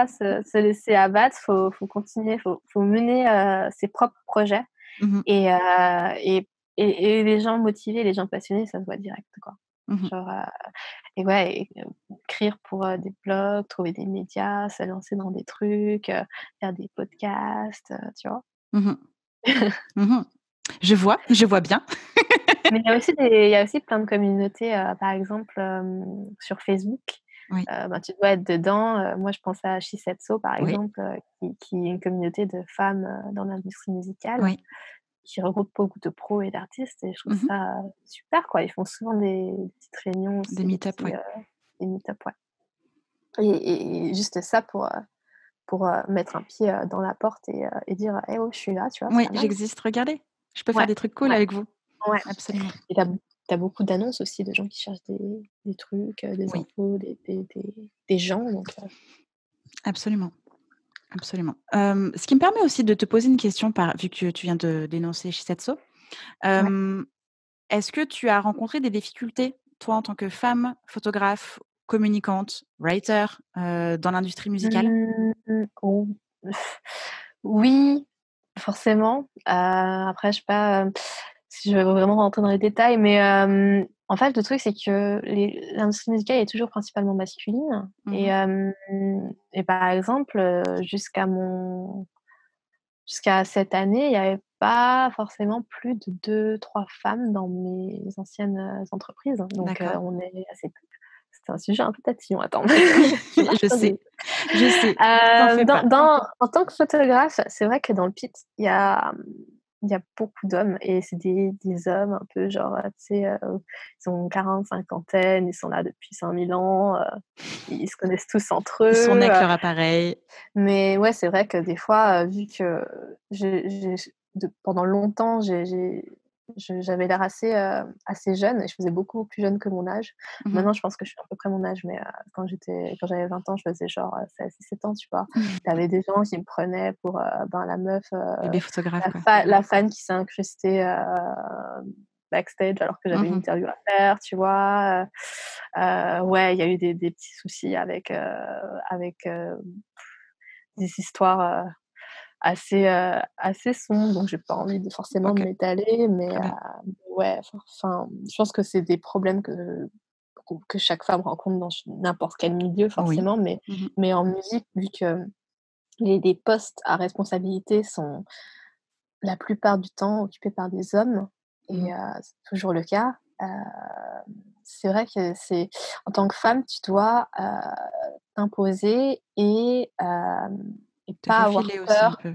se laisser abattre, faut continuer, faut mener, ses propres projets Mmh mh. et les gens motivés, les gens passionnés, ça se voit direct, quoi. Mmh. Genre, et ouais et écrire pour, des blogs, trouver des médias, se lancer dans des trucs, faire des podcasts, tu vois? Mmh. Mmh. Je vois bien. Mais il y a aussi plein de communautés, par exemple, sur Facebook, Oui, ben, tu dois être dedans, moi je pense à Shisetsu par oui, exemple, qui est une communauté de femmes, dans l'industrie musicale, oui. qui regroupe beaucoup de pros et d'artistes et je trouve Mmh. ça, super quoi. Ils font souvent des petites réunions Des aussi, meet-up, ouais. des meet-up, ouais et juste ça pour, mettre un pied, dans la porte et dire: «Eh oh, je suis là», tu vois? C'est Oui, pas mal. j'existe, regardez, je peux faire Ouais, des trucs cool ouais, avec vous. ouais. Absolument. Et tu as beaucoup d'annonces aussi de gens qui cherchent des trucs, des Oui, infos, des gens donc absolument, absolument. Ce qui me permet aussi de te poser une question vu que tu viens de d'énoncer Shisetsu. ouais. Hem, Est-ce que tu as rencontré des difficultés, toi, en tant que femme photographe, communicante, writer, dans l'industrie musicale? Oh, oui, forcément. Après je sais pas, si je veux vraiment rentrer dans les détails, mais en fait, le truc, c'est que l'industrie musicale est toujours principalement masculine Mmh mh. et par exemple, jusqu'à cette année, il y avait pas forcément plus de 2 3 femmes dans mes anciennes, entreprises, donc D'accord. on est assez peu. C'est un sujet un peu tatillon, attends, je marche Je sur sais, des je sais, t'en fais pas. en tant que photographe, c'est vrai que dans le pit, il y a beaucoup d'hommes et c'est des hommes un peu genre, tu sais, ils ont 40, cinquantaine, ils sont là depuis 5000 ans, ils se connaissent tous entre Ils sont nés eux, avec leur appareil. mais ouais, c'est vrai que des fois, vu que j'ai pendant longtemps, j'avais l'air assez jeune et je faisais beaucoup plus jeune que mon âge. Mmh mh. Maintenant, je pense que je suis à peu près mon âge, mais quand j'avais 20 ans, je faisais genre, 16-17 ans, tu vois? Tu avais des gens qui me prenaient pour, ben, la meuf, Bébé photographe, quoi. la fan qui s'est incrustée, backstage alors que j'avais Mmh une mh. interview à faire, tu vois? Ouais, il y a eu des petits soucis avec, des histoires, assez sombres, donc j'ai pas envie de forcément de OK, m'étaler, mais très bien. ouais, enfin, je pense que c'est des problèmes que chaque femme rencontre dans n'importe quel milieu Oui. forcément, Mmh mh. mais en musique, vu que les postes à responsabilité sont la plupart du temps occupés par des hommes Mmh et mh. c'est toujours le cas, c'est vrai que c'est en tant que femme, tu dois, t'imposer et Te pas avoir faufiler aussi un peur peu.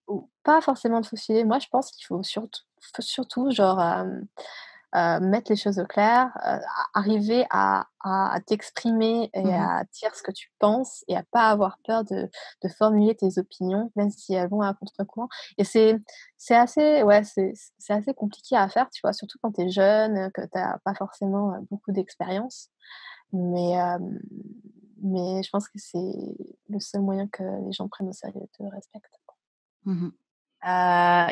ou pas forcément de faufiler. Moi, je pense qu'il faut surtout genre, mettre les choses au clair, arriver à t'exprimer et Mmh mh. à dire ce que tu penses et à pas avoir peur de formuler tes opinions, même si elles vont à contre-courant et c'est assez ouais, c'est assez compliqué à faire, tu vois? Surtout quand tu es jeune, que tu as pas forcément, beaucoup d'expérience. Mais je pense que c'est le seul moyen que les gens prennent au sérieux et te respectent. Mmh mh.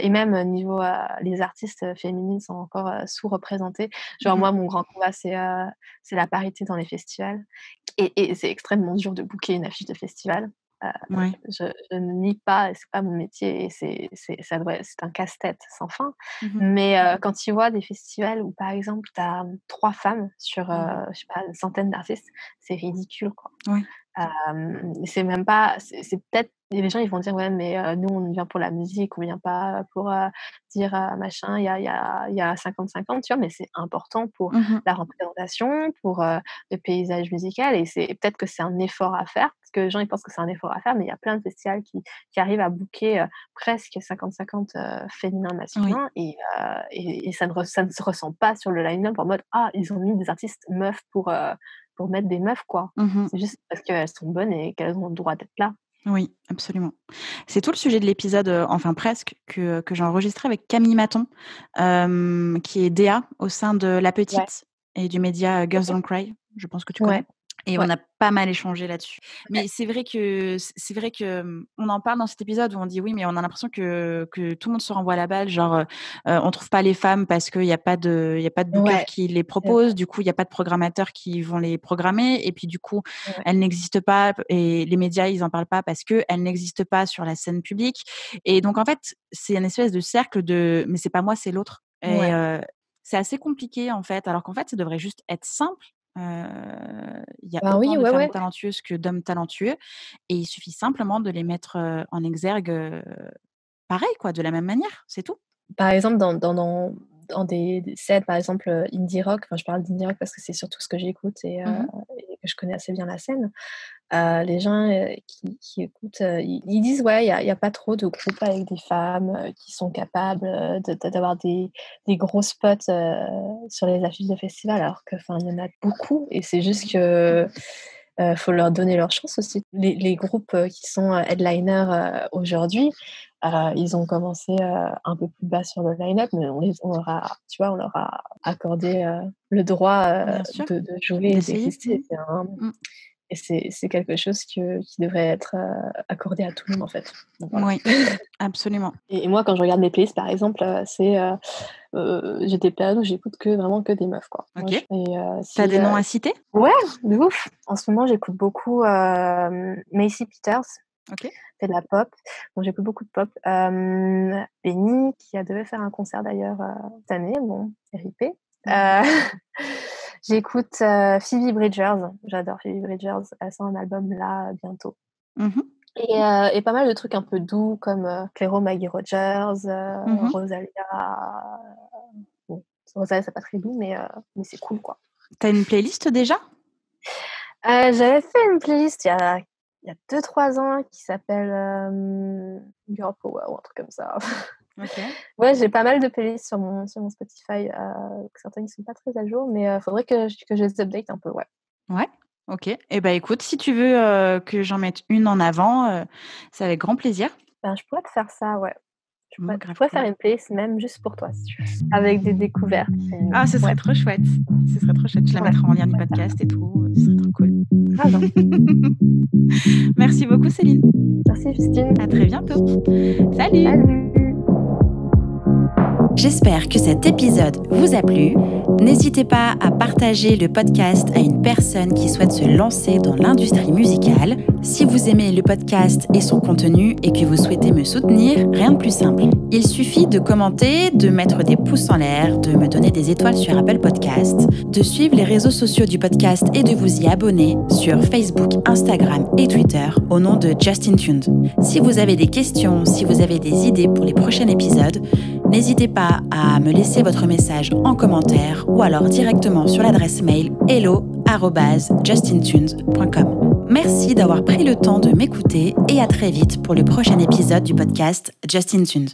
Et même, niveau, les artistes, féminines sont encore, sous-représentées. Genre Mmh mh. moi, mon grand combat, c'est la parité dans les festivals et c'est extrêmement dur de booker une affiche de festival. Heu, Ouais. je ne nie pas et c'est pas mon métier et c'est un casse-tête sans fin. Mmh mh. Mais quand tu vois des festivals où, par exemple, tu as 3 femmes sur, Mmh mh. je sais pas, une centaine d'artistes, c'est ridicule, quoi. Oui. C'est même pas c'est peut-être Et les gens, ils vont dire: «Ouais, mais nous, on vient pour la musique, on vient pas pour, dire, machin, il y a 50-50», tu vois? Mais c'est important pour Mmh. la représentation, pour, le paysage musical et c'est peut-être que c'est un effort à faire, parce que les gens, ils pensent que c'est un effort à faire, mais il y a plein de festivals qui arrivent à booker, presque 50-50, Oui. féminin et ça ne se ressent pas sur le line-up en mode: «Ah, ils ont mis des artistes meufs pour mettre des meufs, quoi». Mmh. C'est juste parce qu'elles sont bonnes et qu'elles ont le droit d'être là. Oui, absolument. C'est tout le sujet de l'épisode, enfin presque, que j'ai enregistré avec Camille Maton, qui est DA au sein de La Ouais, Petite et du média Girls OK. Don't Cry. Je pense que tu connais? Ouais, Et on ouais, a pas mal échangé là-dessus. OK. Mais c'est vrai que, on en parle dans cet épisode où on dit: «Oui, mais on a l'impression que tout le monde se renvoie la balle», genre, on trouve pas les femmes parce qu'il y a pas de booker Ouais, qui les c'est vrai, propose, du coup, il y a pas de programmateurs qui vont les programmer et puis, du coup, ouais, elles n'existent pas et les médias, ils en parlent pas parce qu'elles n'existent pas sur la scène publique et donc en fait, c'est une espèce de cercle de: «Mais c'est pas moi, c'est l'autre» et ouais. c'est assez compliqué, en fait, alors qu'en fait, ça devrait juste être simple. Il y a Ben autant oui, de ouais, femmes ouais. talentueuses que d'hommes talentueux et il suffit simplement de les mettre, en exergue, pareil quoi, de la même manière, c'est tout. Par exemple, dans des scènes, par exemple, indie rock, enfin, je parle d'indie rock parce que c'est surtout ce que j'écoute Mmh. et que je connais assez bien la scène. Les gens, qui écoutent, ils disent: «Ouais, il y a pas trop de groupes avec des femmes, qui sont capables, d'avoir des gros spots, sur les affiches de festivals», alors que, enfin, il y en a beaucoup et c'est juste que, faut leur donner leur chance aussi. Les groupes, qui sont, headliners, aujourd'hui, ils ont commencé, un peu plus bas sur le line-up, mais on leur a, tu vois, on leur a accordé, le droit, Bien sûr, de jouer et d'essayer. d'exister. C'est un Mmh. et c'est quelque chose qui devrait être, accordé à tout le monde, en fait. Donc voilà. Oui, absolument. Et moi, quand je regarde mes playlists, par exemple, j'ai des périodes où j'écoute vraiment que des meufs, quoi. Moi, OK. Tu as si, des noms à citer? ouais, de ouf! En ce moment, j'écoute beaucoup, Macy Peters, OK. fait de la pop. Bon, j'écoute beaucoup de pop. Benny, qui a devait faire un concert d'ailleurs, cette année, bon, RIP. Mmh. J'écoute, Phoebe Bridgers. J'adore Phoebe Bridgers. Elle sort un album là, bientôt. Mmh. Et pas mal de trucs un peu doux comme, Cléro Maggie Rogers, Mmh. Rosalia. Bon, Rosalia, c'est pas très doux, mais c'est cool, quoi. Tu as une playlist déjà? J'avais fait une playlist il y a 2-3 ans qui s'appelle, Girl Power ou un truc comme ça. OK. Ouais, j'ai pas mal de playlists sur mon Spotify, certaines qui sont pas très à jour, mais faudrait que je les update un peu, ouais. Ouais, OK et bah, écoute, si tu veux, que j'en mette une en avant, c'est avec grand plaisir. Ben, je pourrais te faire ça, ouais. Bon, Je grave pourrais faire cool. une playlist même juste pour toi, si tu veux, avec des découvertes Ah, ce serait ouais, trop chouette. Ce serait trop chouette. Je la ouais, mettrai en lien je du pourrais faire podcast et tout, ce serait trop cool. grave, hein. Merci beaucoup Céline. Merci Justine. À très bientôt. Salut. Salut. J'espère que cet épisode vous a plu. N'hésitez pas à partager le podcast à une personne qui souhaite se lancer dans l'industrie musicale. Si vous aimez le podcast et son contenu et que vous souhaitez me soutenir, rien de plus simple. Il suffit de commenter, de mettre des pouces en l'air, de me donner des étoiles sur Apple Podcast, de suivre les réseaux sociaux du podcast et de vous y abonner sur Facebook, Instagram et Twitter au nom de Justin Tuned. Si vous avez des questions, si vous avez des idées pour les prochains épisodes, n'hésitez pas à me laisser votre message en commentaire ou alors directement sur l'adresse mail hello@justintunes.com. Merci d'avoir pris le temps de m'écouter et à très vite pour le prochain épisode du podcast Justin Tunes.